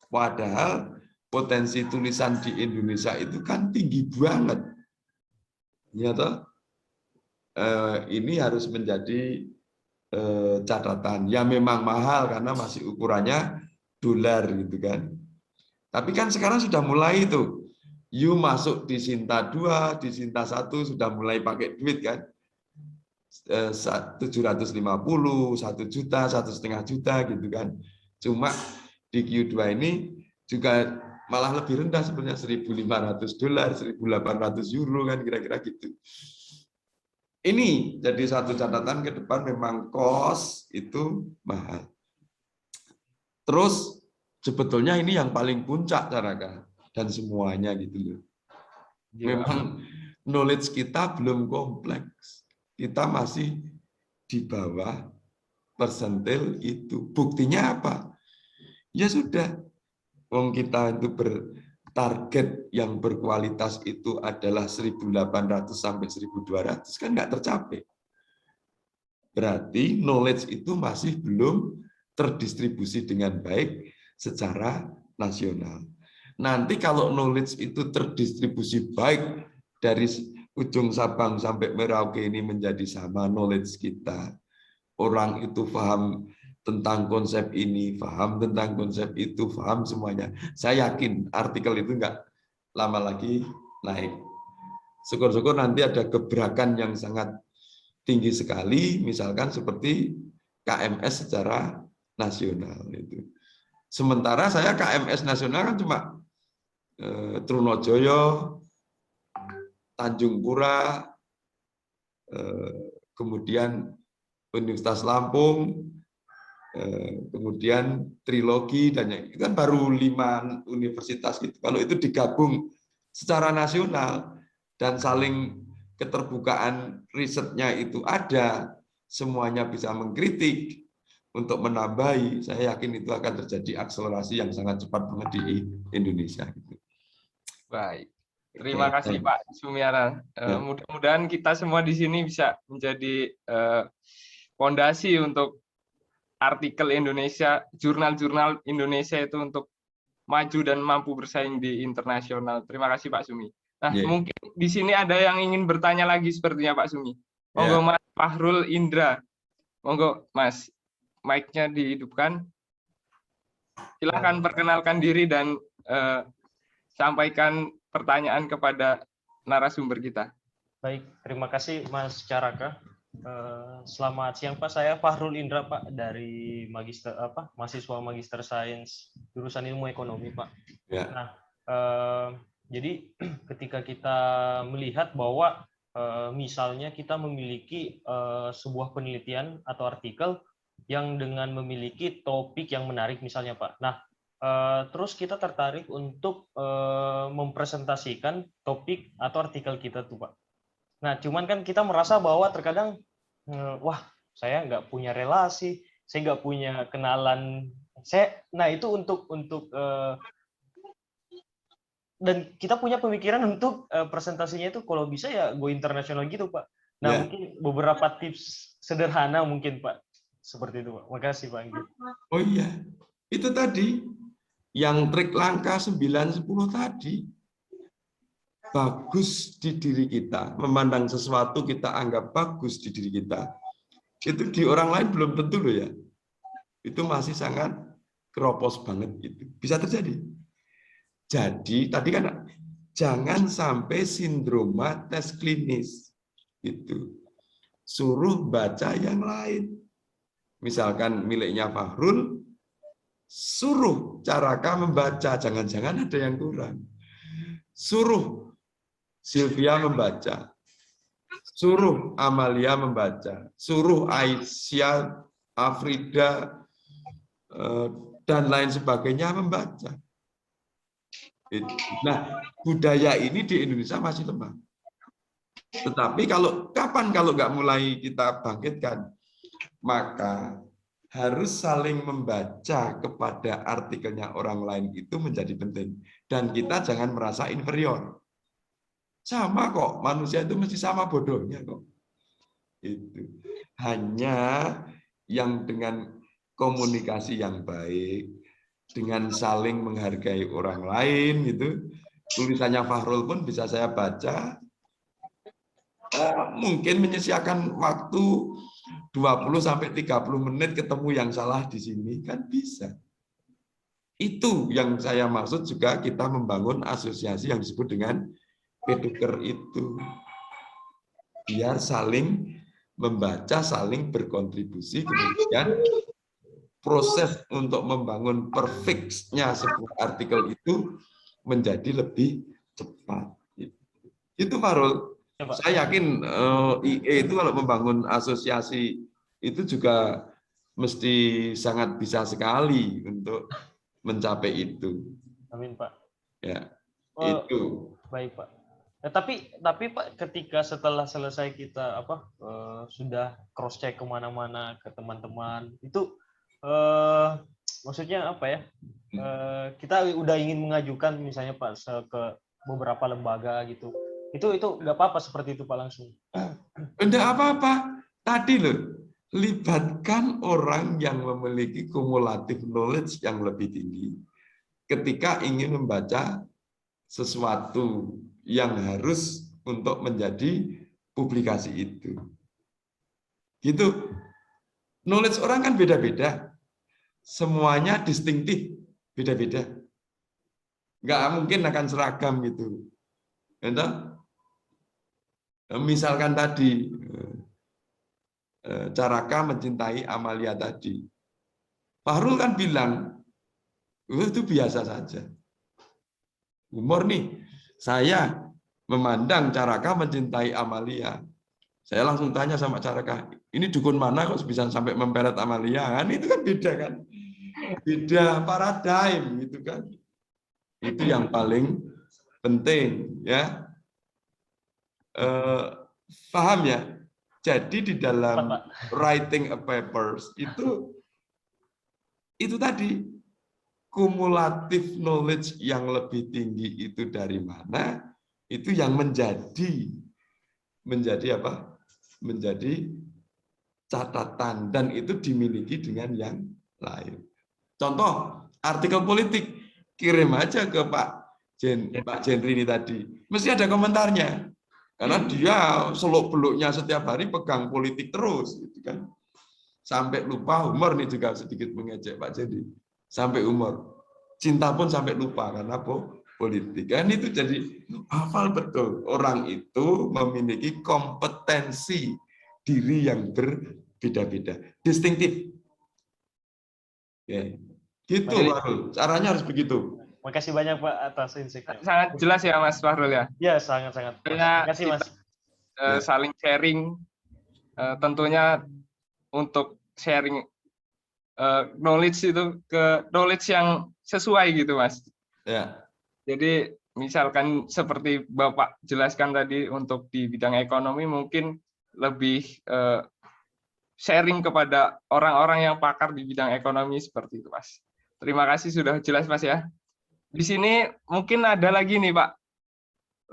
Padahal potensi tulisan di Indonesia itu kan tinggi banget. Ya toh? Ini harus menjadi catatan. Ya memang mahal karena masih ukurannya dolar gitu kan. Tapi kan sekarang sudah mulai itu. You masuk di Sinta 2, di Sinta 1 sudah mulai pakai duit kan. 750, 1 juta, 1,5 juta gitu kan. Cuma di Q2 ini juga malah lebih rendah sebenarnya, $1.500, €1.800 kan kira-kira gitu. Ini jadi satu catatan ke depan, memang cost itu mahal. Terus sebetulnya ini yang paling puncak Caraka dan semuanya gitu loh. Memang knowledge kita belum kompleks. Kita masih di bawah persentil itu. Buktinya apa? Ya sudah. Wong kita itu target yang berkualitas itu adalah 1.800 sampai 1.200 kan nggak tercapai. Berarti knowledge itu masih belum terdistribusi dengan baik secara nasional. Nanti kalau knowledge itu terdistribusi baik dari ujung Sabang sampai Merauke ini menjadi sama knowledge kita. Orang itu paham tentang konsep ini, paham tentang konsep itu, paham semuanya. Saya yakin artikel itu nggak lama lagi naik. Syukur-syukur nanti ada gebrakan yang sangat tinggi sekali, misalkan seperti KMS secara nasional. Itu. Sementara saya KMS nasional kan cuma Trunojoyo, Tanjung Pura, kemudian Universitas Lampung, kemudian Trilogi, dan itu kan baru 5 universitas gitu. Kalau itu digabung secara nasional dan saling keterbukaan risetnya itu ada, semuanya bisa mengkritik untuk menambahi, saya yakin itu akan terjadi akselerasi yang sangat cepat banget di Indonesia. Baik, terima kasih Pak Sumiara. Mudah-mudahan kita semua di sini bisa menjadi fondasi untuk artikel Indonesia, jurnal-jurnal Indonesia itu untuk maju dan mampu bersaing di internasional. Terima kasih Pak Sumi. Nah, mungkin di sini ada yang ingin bertanya lagi sepertinya Pak Sumi. Monggo Mas Fahrul Indra. Monggo Mas, mic-nya dihidupkan. Silakan perkenalkan diri dan sampaikan pertanyaan kepada narasumber kita. Baik, terima kasih Mas Caraka. Selamat siang Pak, saya Fahrul Indra Pak dari mahasiswa Magister Sains jurusan Ilmu Ekonomi Pak. Ya. Nah, jadi ketika kita melihat bahwa misalnya kita memiliki sebuah penelitian atau artikel yang dengan memiliki topik yang menarik misalnya Pak. Nah, terus kita tertarik untuk mempresentasikan topik atau artikel kita tuh Pak. Nah, cuman kan kita merasa bahwa terkadang, wah, saya nggak punya relasi, saya nggak punya kenalan. Nah itu untuk dan kita punya pemikiran untuk presentasinya itu kalau bisa ya go internasional gitu Pak. Nah mungkin beberapa tips sederhana mungkin Pak, seperti itu Pak. Makasih Pak Anggi. Oh iya, itu tadi yang trik langkah 9-10 tadi. Bagus di diri kita, memandang sesuatu kita anggap bagus di diri kita, itu di orang lain belum tentu loh ya, itu masih sangat keropos banget, itu bisa terjadi. Jadi tadi kan jangan sampai sindroma tes klinis, itu suruh baca yang lain, misalkan miliknya Fahrul, suruh Caraka membaca, jangan-jangan ada yang kurang, suruh Sylvia membaca, suruh Amalia membaca, suruh Aisyah, Afrida, dan lain sebagainya membaca. Nah, budaya ini di Indonesia masih lemah. Tetapi kapan kalau nggak mulai kita bangkitkan, maka harus saling membaca kepada artikelnya orang lain itu menjadi penting. Dan kita jangan merasa inferior. Sama kok, manusia itu mesti sama bodohnya kok. Itu. Hanya yang dengan komunikasi yang baik, dengan saling menghargai orang lain gitu. Tulisannya Fahrul pun bisa saya baca. Mungkin menyisihkan waktu 20-30 menit ketemu yang salah di sini kan bisa. Itu yang saya maksud juga kita membangun asosiasi yang disebut dengan peduker itu. Biar saling membaca, saling berkontribusi, kemudian proses untuk membangun perfect-nya sebuah artikel itu menjadi lebih cepat. Itu Farul. Ya, Pak. Saya yakin IE itu kalau membangun asosiasi itu juga mesti sangat bisa sekali untuk mencapai itu. Amin, Pak. Ya, Oh, itu. baik, Pak. Nah, tapi Pak, ketika setelah selesai kita sudah cross check kemana-mana ke teman-teman itu maksudnya apa ya? Kita udah ingin mengajukan misalnya Pak ke beberapa lembaga gitu. Itu nggak apa-apa seperti itu Pak langsung. Enggak apa-apa. Tadi loh, libatkan orang yang memiliki kumulatif knowledge yang lebih tinggi ketika ingin membaca sesuatu yang harus untuk menjadi publikasi itu. Gitu. Knowledge orang kan beda-beda. Semuanya distintif, beda-beda. Nggak mungkin akan seragam gitu. Entah? Misalkan tadi, Caraka mencintai Amalia tadi. Fahrul kan bilang, itu biasa saja. Humor nih, saya memandang Caraka mencintai Amalia. Saya langsung tanya sama Caraka, ini dukun mana kok bisa sampai memperet Amalia? Kan itu kan beda kan? Beda paradigm gitu kan. Itu yang paling penting ya. Paham ya? Jadi di dalam writing a papers itu tadi kumulatif knowledge yang lebih tinggi itu dari mana? Itu yang menjadi apa? Menjadi catatan dan itu dimiliki dengan yang lain. Contoh artikel politik kirim aja ke Pak Jendri ini tadi, mesti ada komentarnya. Karena dia seluk-beluknya setiap hari pegang politik terus, gitu kan. Sampai lupa humor nih juga sedikit mengejek Pak Jendri. Sampai humor, cinta pun sampai lupa karena politik. Kan itu jadi hafal betul. Orang itu memiliki kompetensi diri yang berbeda-beda, distintif. Oke. Gitu, Farul. Caranya harus begitu. Makasih banyak Pak atas insight-nya. Sangat jelas ya Mas Fahrul ya. Ya, sangat-sangat. Terima kasih Mas. Saling sharing, tentunya untuk sharing knowledge itu ke knowledge yang sesuai gitu Mas. Ya. Jadi misalkan seperti Bapak jelaskan tadi untuk di bidang ekonomi mungkin lebih sharing kepada orang-orang yang pakar di bidang ekonomi seperti itu Mas. Terima kasih sudah jelas Mas ya. Di sini mungkin ada lagi nih Pak.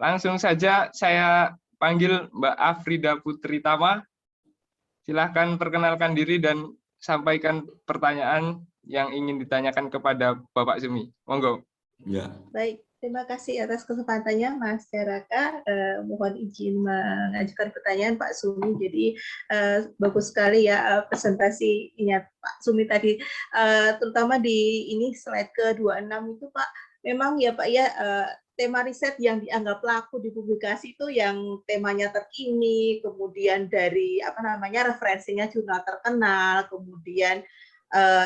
Langsung saja saya panggil Mbak Afrida Putri Tama. Silahkan perkenalkan diri dan sampaikan pertanyaan yang ingin ditanyakan kepada Bapak Sumi. Monggo. Ya. Baik, terima kasih atas kesempatannya Mas Caraka. Mohon izin mengajukan pertanyaan Pak Sumi. Jadi bagus sekali ya presentasinya Pak Sumi tadi, terutama di ini slide ke-26 itu Pak. Memang ya Pak ya, tema riset yang dianggap laku di publikasi itu yang temanya terkini, kemudian dari referensinya jurnal terkenal, kemudian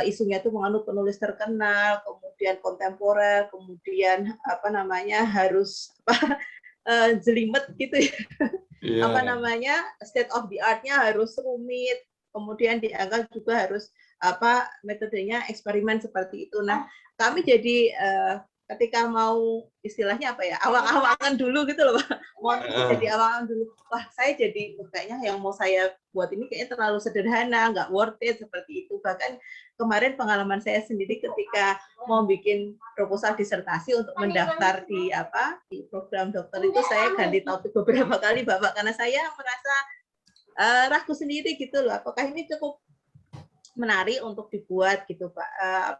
isunya itu mengandung penulis terkenal, kemudian kontemporer, kemudian harus jelimet gitu ya. Yeah. State of the art-nya harus rumit, kemudian dianggap juga harus metodenya eksperimen seperti itu. Nah, kami jadi ketika mau istilahnya apa ya, awang-awangan dulu gitu loh Pak. Mau jadi awang dulu. Wah, saya jadi kayaknya yang mau saya buat ini kayaknya terlalu sederhana, nggak worth it seperti itu. Bahkan kemarin pengalaman saya sendiri ketika mau bikin proposal disertasi untuk mendaftar di program dokter itu, saya ganti topik beberapa kali Bapak, karena saya merasa ragu sendiri gitu loh, apakah ini cukup menarik untuk dibuat gitu Pak.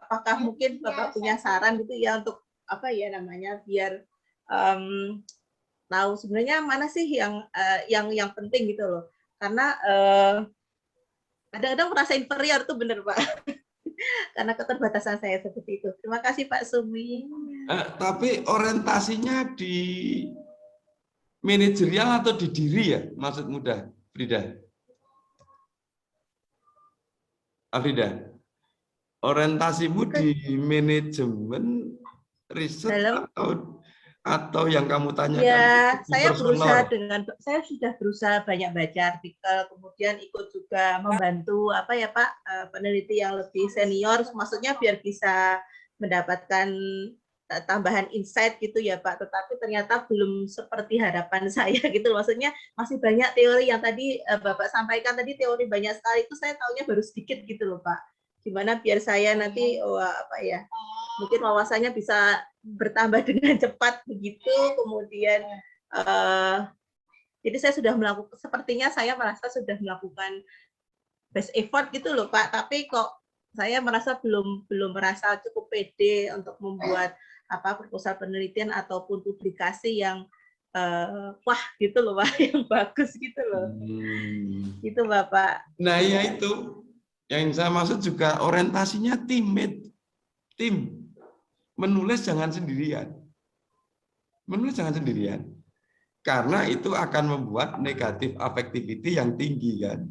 Apakah mungkin Bapak punya saran gitu ya untuk biar tahu sebenarnya mana sih yang penting gitu loh. Karena kadang-kadang merasa inferior tuh, bener Pak. Karena keterbatasan saya seperti itu. Terima kasih Pak Sumi. Tapi orientasinya di manajerial atau di diri ya, maksud mudah, Frida? Afrida, orientasimu di manajemen riset atau yang kamu tanyakan? Ya, saya sudah berusaha banyak baca artikel, kemudian ikut juga membantu peneliti yang lebih senior, maksudnya biar bisa mendapatkan tambahan insight gitu ya Pak, tetapi ternyata belum seperti harapan saya gitu, maksudnya masih banyak teori yang tadi Bapak sampaikan tadi, teori banyak sekali, itu saya taunya baru sedikit gitu loh Pak. Gimana biar saya nanti mungkin wawasannya bisa bertambah dengan cepat begitu, kemudian jadi saya sudah melakukan, sepertinya saya merasa sudah melakukan best effort gitu loh Pak, tapi kok saya merasa belum merasa cukup pede untuk membuat proposal penelitian ataupun publikasi yang wah gitu loh Pak, yang bagus gitu loh. Itu Bapak. Nah ya itu yang saya maksud juga, orientasinya tim. Menulis jangan sendirian. Karena itu akan membuat negatif affectivity yang tinggi kan.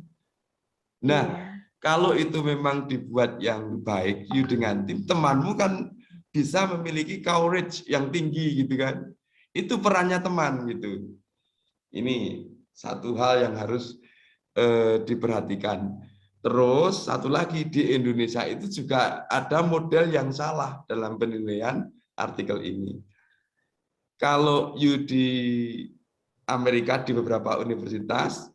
Nah, kalau itu memang dibuat yang baik, you dengan tim, temanmu kan bisa memiliki courage yang tinggi gitu kan. Itu perannya teman gitu. Ini satu hal yang harus diperhatikan. Terus satu lagi, di Indonesia itu juga ada model yang salah dalam penilaian artikel ini. Kalau you di Amerika di beberapa universitas,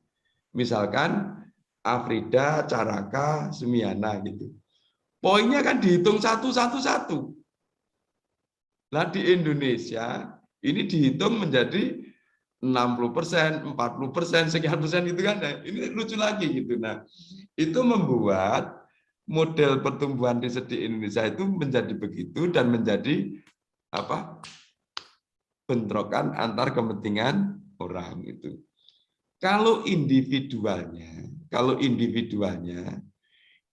misalkan Afrida, Caraka, Sumiana gitu. Poinnya kan dihitung satu. Nah di Indonesia ini dihitung menjadi 60%, 40%, sekian persen itu kan. Ini lucu lagi gitu. Nah, itu membuat model pertumbuhan riset di Indonesia itu menjadi begitu dan menjadi bentrokan antar kepentingan orang itu. Kalau individualnya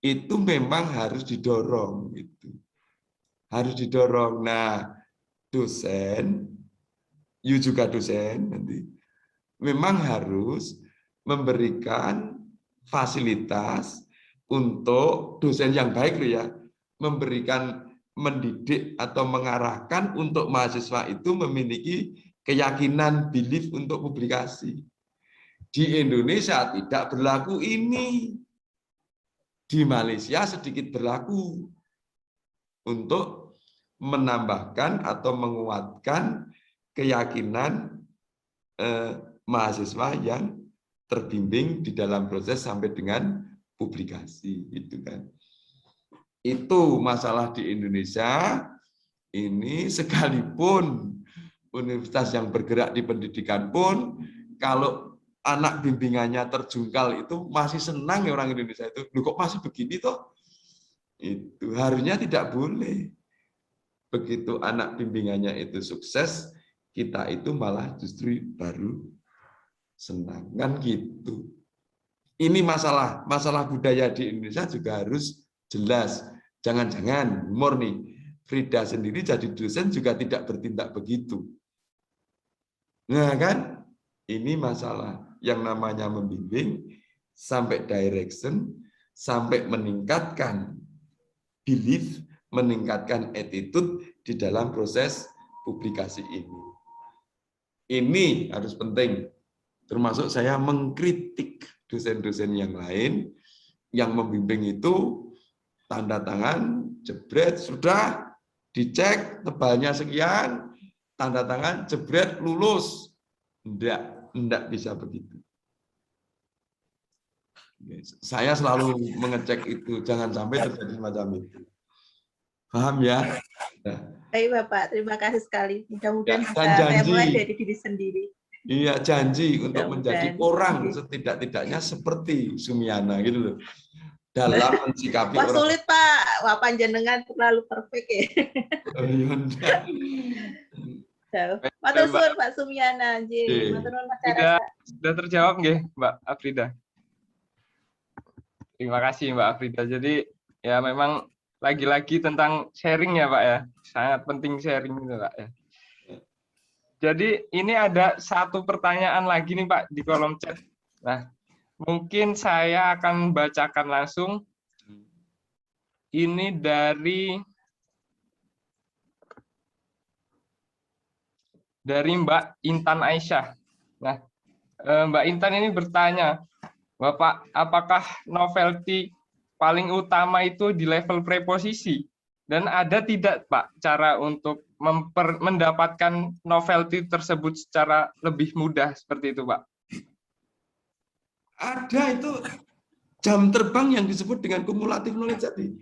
itu memang harus didorong gitu. Harus didorong. Nah, dosen, you juga dosen nanti, memang harus memberikan fasilitas untuk dosen yang baik loh ya, memberikan, mendidik atau mengarahkan untuk mahasiswa itu memiliki keyakinan, belief untuk publikasi. Di Indonesia tidak berlaku ini. Di Malaysia sedikit berlaku untuk menambahkan atau menguatkan keyakinan mahasiswa yang terbimbing di dalam proses sampai dengan publikasi itu kan. Itu masalah di Indonesia ini, sekalipun universitas yang bergerak di pendidikan pun kalau anak bimbingannya terjungkal itu masih senang ya orang Indonesia itu. Loh kok masih begini toh? Itu harusnya tidak boleh. Begitu anak bimbingannya itu sukses, kita itu malah justru baru senang kan gitu. Ini masalah budaya di Indonesia juga harus jelas. Jangan-jangan humor nih, Frida sendiri jadi dosen juga tidak bertindak begitu. Nah kan, ini masalah yang namanya membimbing sampai direction, sampai meningkatkan belief, meningkatkan attitude di dalam proses publikasi ini. Ini harus penting. Termasuk saya mengkritik dosen-dosen yang lain yang membimbing itu tanda tangan, jebret, sudah dicek tebalnya sekian, tanda tangan, jebret, lulus. Enggak bisa begitu. Saya selalu mengecek itu, jangan sampai terjadi semacam itu. Paham ya? Baik Bapak, terima kasih sekali. Mudah-mudahan Ya, bisa dan saya mulai janji. dari diri sendiri. Iya, janji untuk menjadi Mudah-mudahan. orang setidak-tidaknya seperti Sumiana gitu loh. Dalam mensikapi Wah orang. sulit Pak, wah panjenengan terlalu perfect ya. Oh, iya, enggak. Matur suwun Pak Sumiana, nggih. Matur nuwun masyarakat. Sudah terjawab nggih, Mbak Afrida? Terima kasih Mbak Afrida. Jadi ya memang lagi-lagi tentang sharing ya Pak ya. Sangat penting sharing itu Pak ya. Jadi ini ada satu pertanyaan lagi nih Pak di kolom chat. Nah, mungkin saya akan bacakan langsung. Ini dari Mbak Intan Aisyah. Nah, Mbak Intan ini bertanya, Bapak, apakah novelty paling utama itu di level preposisi? Dan ada tidak, Pak, cara untuk mendapatkan novelty tersebut secara lebih mudah seperti itu, Pak? Ada itu jam terbang yang disebut dengan kumulatif knowledge tadi.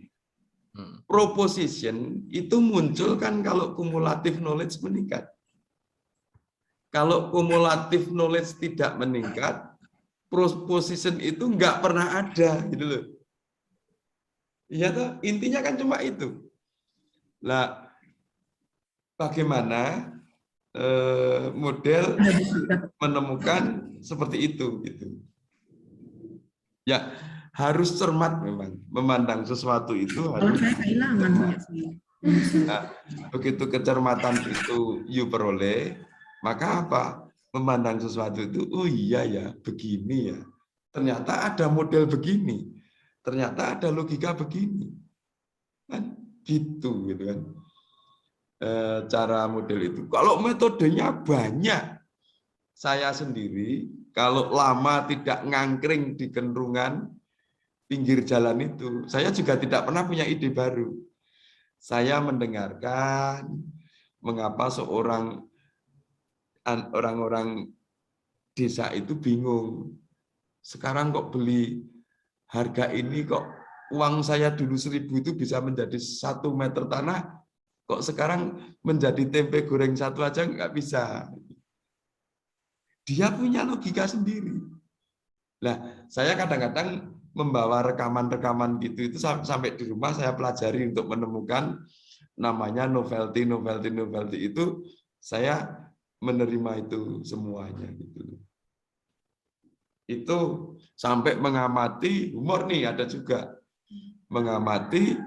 Proposition itu muncul kan kalau kumulatif knowledge meningkat. Kalau kumulatif knowledge tidak meningkat, proposition itu nggak pernah ada, gitu loh. Iya toh, intinya kan cuma itu. Nah, bagaimana model menemukan seperti itu, gitu. Ya, harus cermat memang. Memandang sesuatu itu harus. Nah, begitu kecermatan itu you peroleh, maka apa? Memandang sesuatu itu, oh iya ya, begini ya. Ternyata ada model begini. Ternyata ada logika begini. Kan gitu kan. Cara model itu. Kalau metodenya banyak, saya sendiri kalau lama tidak ngangkring di kendrungan pinggir jalan itu, saya juga tidak pernah punya ide baru. Saya mendengarkan mengapa orang-orang desa itu bingung. Sekarang kok beli harga ini kok uang saya dulu 1.000 itu bisa menjadi 1 meter tanah, kok sekarang menjadi tempe goreng satu aja nggak bisa. Dia punya logika sendiri. Nah, saya kadang-kadang membawa rekaman-rekaman gitu itu sampai di rumah saya pelajari untuk menemukan namanya novelty itu. Saya menerima itu semuanya gitu. Itu sampai mengamati humor nih, ada juga mengamati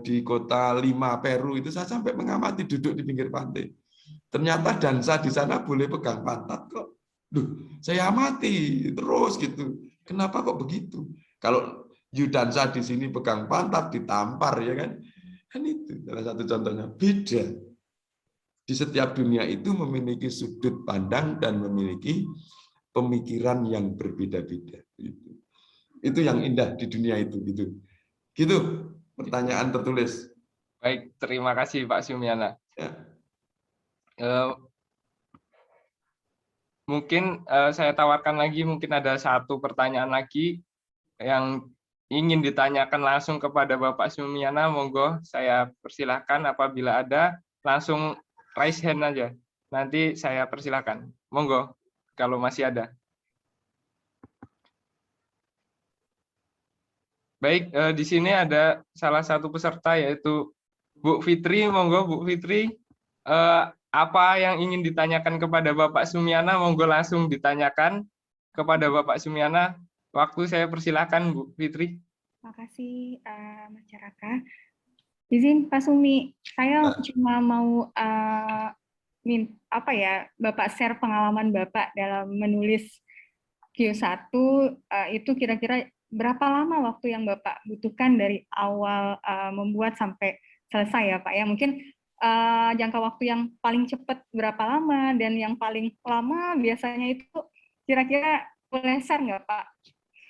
di kota Lima Peru itu, saya sampai mengamati duduk di pinggir pantai. Ternyata dansa di sana boleh pegang pantat kok. Duh, saya amati terus gitu. Kenapa kok begitu? Kalau you dansa di sini pegang pantat ditampar ya kan? Kan itu salah satu contohnya. Beda. Di setiap dunia itu memiliki sudut pandang dan memiliki pemikiran yang berbeda-beda. Itu yang indah di dunia itu. Gitu pertanyaan tertulis. Baik, terima kasih Pak Sumiana. Ya. Mungkin saya tawarkan lagi, mungkin ada satu pertanyaan lagi yang ingin ditanyakan langsung kepada Bapak Sumiana. Monggo saya persilahkan, apabila ada langsung raise hand aja. Nanti saya persilahkan. Monggo kalau masih ada. Baik, di sini ada salah satu peserta yaitu Bu Fitri. Monggo Bu Fitri, apa yang ingin ditanyakan kepada Bapak Sumiana, monggo langsung ditanyakan kepada Bapak Sumiana. Waktu saya persilahkan Bu Fitri. Terima kasih masyarakat. Izin Pak Sumi, saya cuma mau Bapak share pengalaman Bapak dalam menulis Q1 itu kira-kira berapa lama waktu yang Bapak butuhkan dari awal membuat sampai selesai ya Pak ya? Mungkin jangka waktu yang paling cepat berapa lama dan yang paling lama biasanya itu kira-kira boleh share nggak Pak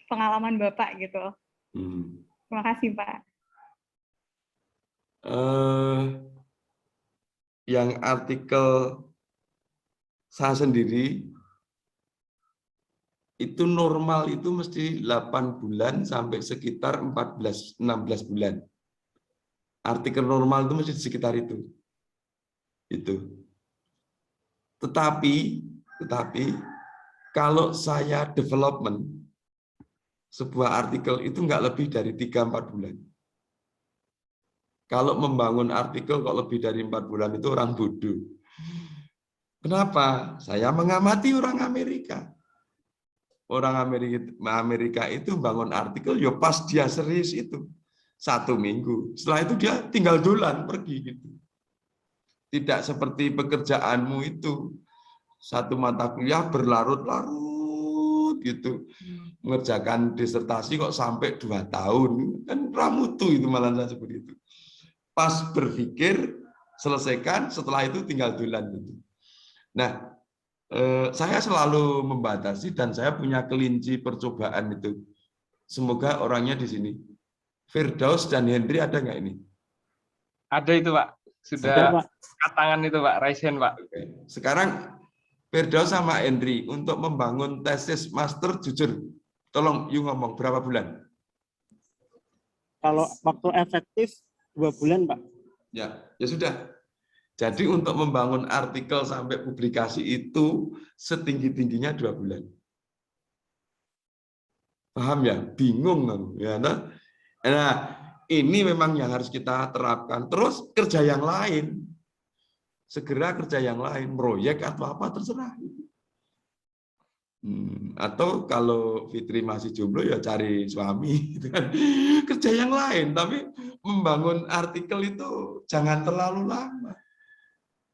pengalaman Bapak gitu? Terima kasih Pak. Yang artikel saya sendiri itu normal itu mesti 8 bulan sampai sekitar 14-16 bulan. Artikel normal itu mesti di sekitar itu. Tetapi kalau saya development sebuah artikel itu nggak lebih dari 3-4 bulan. Kalau membangun artikel kok lebih dari 4 bulan itu orang bodoh. Kenapa? Saya mengamati orang Amerika. Orang Amerika itu bangun artikel, ya pas dia serius itu 1 minggu. Setelah itu dia tinggal dolan pergi gitu. Tidak seperti pekerjaanmu itu 1 mata kuliah berlarut-larut gitu, mengerjakan disertasi kok sampai 2 tahun, kan ramutu itu malah saya seperti itu. Pas berpikir selesaikan, setelah itu tinggal dolan gitu. Nah, saya selalu membatasi dan saya punya kelinci percobaan itu. Semoga orangnya di sini. Firdaus dan Henry ada nggak ini? Ada itu Pak. Sudah angkat tangan itu Pak, raise hand Pak. Sekarang Firdaus sama Henry untuk membangun tesis master jujur. Tolong you ngomong berapa bulan? Kalau waktu efektif 2 bulan Pak. Ya sudah. Jadi untuk membangun artikel sampai publikasi itu setinggi-tingginya 2 bulan. Paham ya? Bingung ya. Nah, ini memang yang harus kita terapkan. Terus kerja yang lain. Segera kerja yang lain, proyek atau apa terserah. Atau kalau Fitri masih jomblo ya cari suami gitu kan. Kerja yang lain, tapi membangun artikel itu jangan terlalu lama.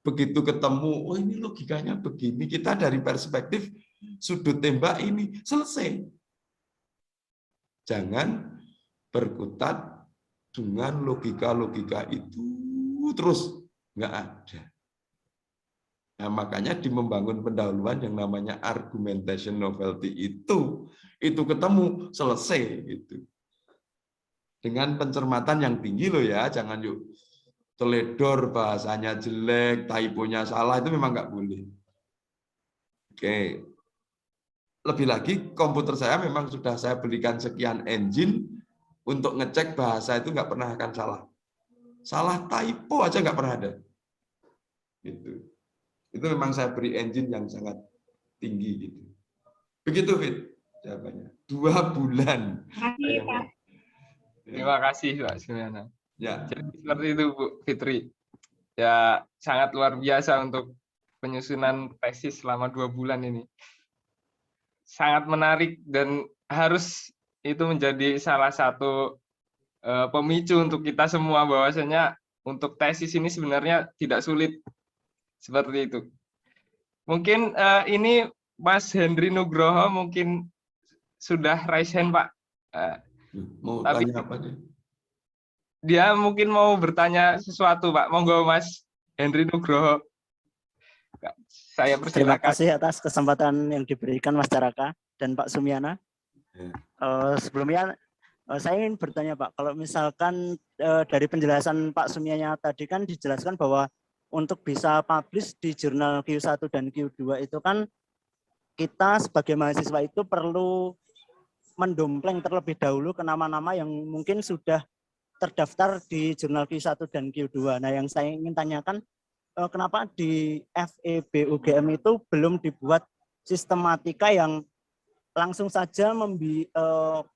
Begitu ketemu, oh ini logikanya begini, kita dari perspektif sudut tembak ini, selesai. Jangan berkutat dengan logika-logika itu terus, nggak ada. Nah, makanya di membangun pendahuluan yang namanya argumentation novelty itu ketemu, selesai. Gitu. Dengan pencermatan yang tinggi loh ya, jangan yuk teledor, bahasanya jelek, typonya salah, itu memang nggak boleh. Oke. Lebih lagi, komputer saya memang sudah saya belikan sekian engine untuk ngecek bahasa itu nggak pernah akan salah. Salah typo aja nggak pernah ada. Gitu. Itu memang saya beri engine yang sangat tinggi. Gitu. Begitu, Fit, jawabannya. 2 bulan. Terima kasih, Pak Sumiana. Ya. Jadi seperti itu Bu Fitri. Ya sangat luar biasa untuk penyusunan tesis selama 2 bulan ini. Sangat menarik dan harus itu menjadi salah satu pemicu untuk kita semua bahwasanya untuk tesis ini sebenarnya tidak sulit seperti itu. Mungkin ini Mas Henry Nugroho mungkin sudah raise hand Pak. Mau tapi tanya apa dia? Dia mungkin mau bertanya sesuatu, Pak. Monggo, Mas Henry Nugroho. Saya persilakan. Terima kasih atas kesempatan yang diberikan Mas Caraka dan Pak Sumiana. Sebelumnya, saya ingin bertanya, Pak. Kalau misalkan dari penjelasan Pak Sumiana tadi kan dijelaskan bahwa untuk bisa publish di jurnal Q1 dan Q2 itu kan kita sebagai mahasiswa itu perlu mendompleng terlebih dahulu ke nama-nama yang mungkin sudah terdaftar di jurnal Q1 dan Q2. Nah, yang saya ingin tanyakan, kenapa di FEB UGM itu belum dibuat sistematika yang langsung saja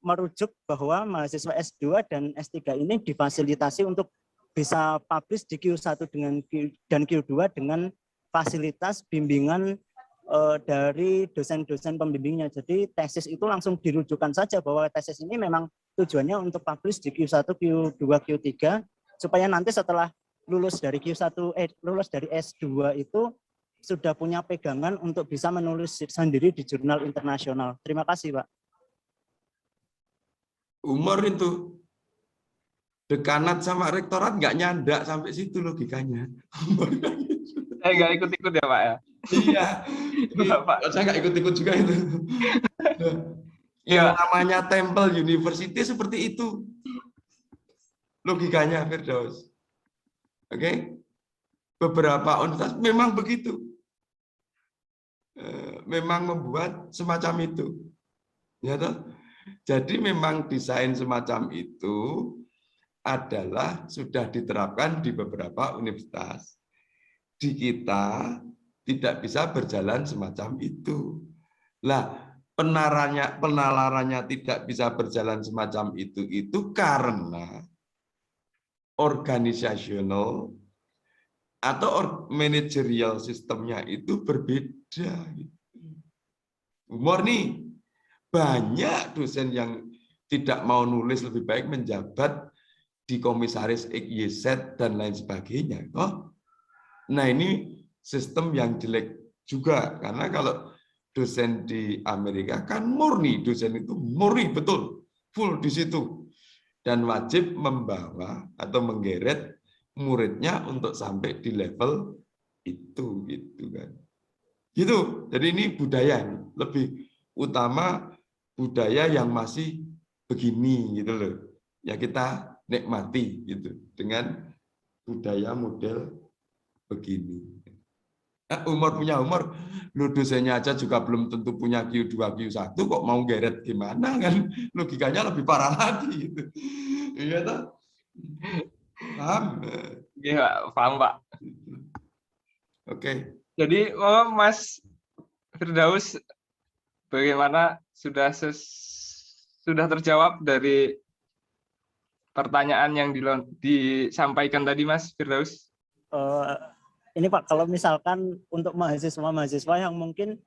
merujuk bahwa mahasiswa S2 dan S3 ini difasilitasi untuk bisa publish di Q1 dan Q2 dengan fasilitas bimbingan dari dosen-dosen pembimbingnya. Jadi tesis itu langsung dirujukan saja bahwa tesis ini memang tujuannya untuk publish di Q1, Q2, Q3 supaya nanti setelah lulus dari lulus dari S2 itu sudah punya pegangan untuk bisa menulis sendiri di jurnal internasional. Terima kasih, Pak. Umur itu dekanat sama rektorat nggak nyandak sampai situ logikanya. Saya nggak ikut-ikut ya Pak ya. Iya, Pak. Saya nggak ikut-ikut juga itu. Yang namanya Temple University seperti itu logikanya, Firdaus. Oke, beberapa universitas memang begitu, memang membuat semacam itu, ya toh? Jadi memang desain semacam itu adalah sudah diterapkan di beberapa universitas. Di kita tidak bisa berjalan semacam itu. Lah, penalarannya tidak bisa berjalan semacam itu karena organisasional atau manajerial sistemnya itu berbeda. Humor nih, banyak dosen yang tidak mau nulis, lebih baik menjabat di komisaris XYZ dan lain sebagainya. Nah, ini sistem yang jelek juga, karena kalau dosen di Amerika kan murni, dosen itu murni betul, full di situ, dan wajib membawa atau menggeret muridnya untuk sampai di level itu, gitu kan. Gitu. Jadi ini budaya, lebih utama budaya yang masih begini gitu loh. Ya kita nikmati gitu dengan budaya model begini. Umur punya umur, lu dosennya aja juga belum tentu punya Q2, Q1, kok mau geret gimana kan? Logikanya lebih parah lagi gitu. Iya toh? Paham? Iya, paham Pak. Oke. Jadi Mas Firdaus, bagaimana sudah terjawab dari pertanyaan yang disampaikan tadi Mas Firdaus? Ini Pak, kalau misalkan untuk mahasiswa-mahasiswa yang mungkin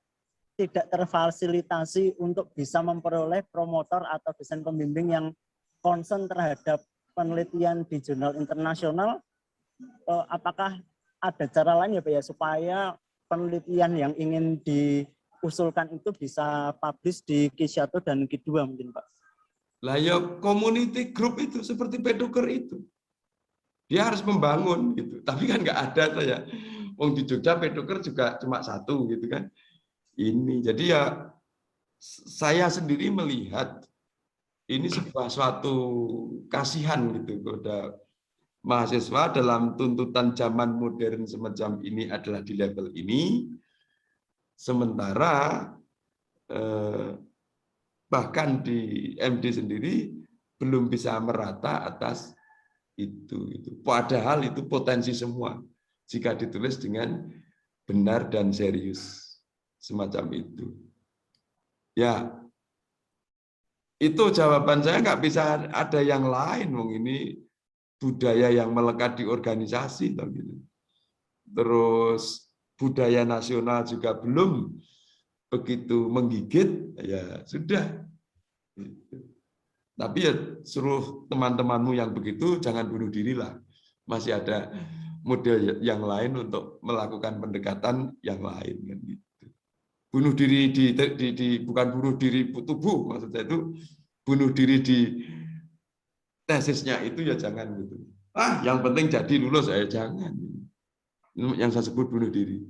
tidak terfasilitasi untuk bisa memperoleh promotor atau dosen pembimbing yang concern terhadap penelitian di jurnal internasional, apakah ada cara lain ya Pak ya, supaya penelitian yang ingin diusulkan itu bisa publish di Q1 dan Q2 mungkin Pak? Lah ya community group itu seperti Peduker itu. Dia harus membangun gitu. Tapi kan nggak ada saya. Wong di Jogja Peduker juga cuma satu gitu kan. Ini jadi ya saya sendiri melihat ini sebuah suatu kasihan gitu kepada mahasiswa dalam tuntutan zaman modern semacam ini adalah di level ini. Sementara bahkan di MD sendiri belum bisa merata atas itu. Padahal itu potensi semua jika ditulis dengan benar dan serius semacam itu. Ya, itu jawaban saya, nggak bisa ada yang lain. Wong ini budaya yang melekat di organisasi, gitu. Terus budaya nasional juga belum begitu menggigit, ya sudah. Tapi ya suruh teman-temanmu yang begitu jangan bunuh diri lah. Masih ada model yang lain untuk melakukan pendekatan yang lain kan gitu. Bunuh diri bukan bunuh diri tubuh, maksudnya itu bunuh diri di tesisnya itu ya jangan gitu. Yang penting jadi lulus ya jangan. Yang saya sebut bunuh diri.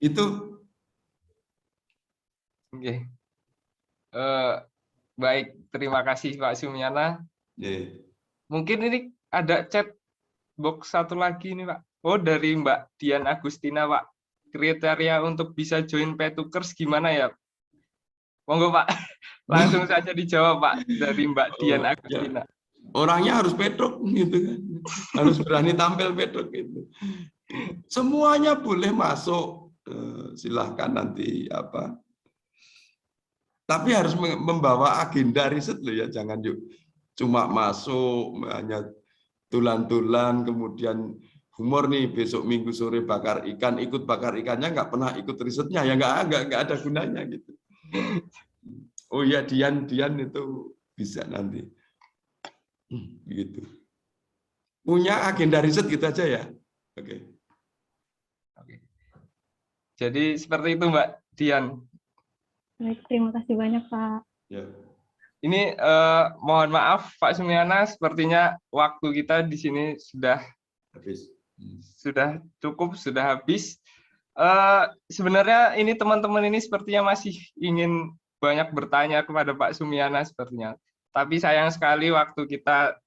Itu. Oke. Baik, terima kasih Pak Sumiana. Mungkin ini ada chat box satu lagi nih Pak. Oh, dari Mbak Dian Agustina Pak. Kriteria untuk bisa join Petukers gimana ya? Monggo Pak, langsung saja dijawab Pak dari Mbak Dian Agustina. Ya. Orangnya harus petruk gitu kan. Harus berani tampil petruk gitu. Semuanya boleh masuk. Silahkan nanti apa. Tapi harus membawa agenda riset loh ya, jangan yuk cuma masuk hanya tulan-tulan kemudian humor nih besok Minggu sore bakar ikan, ikut bakar ikannya nggak pernah ikut risetnya ya nggak ada gunanya gitu. Oh ya Dian itu bisa nanti gitu. Punya agenda riset gitu aja ya. Oke. Jadi seperti itu Mbak Dian. Baik, terima kasih banyak Pak. Ya. Ini mohon maaf Pak Sumiana, sepertinya waktu kita di sini sudah habis. Sudah cukup, sudah habis. Sebenarnya ini teman-teman ini sepertinya masih ingin banyak bertanya kepada Pak Sumiana sepertinya. Tapi sayang sekali waktu kita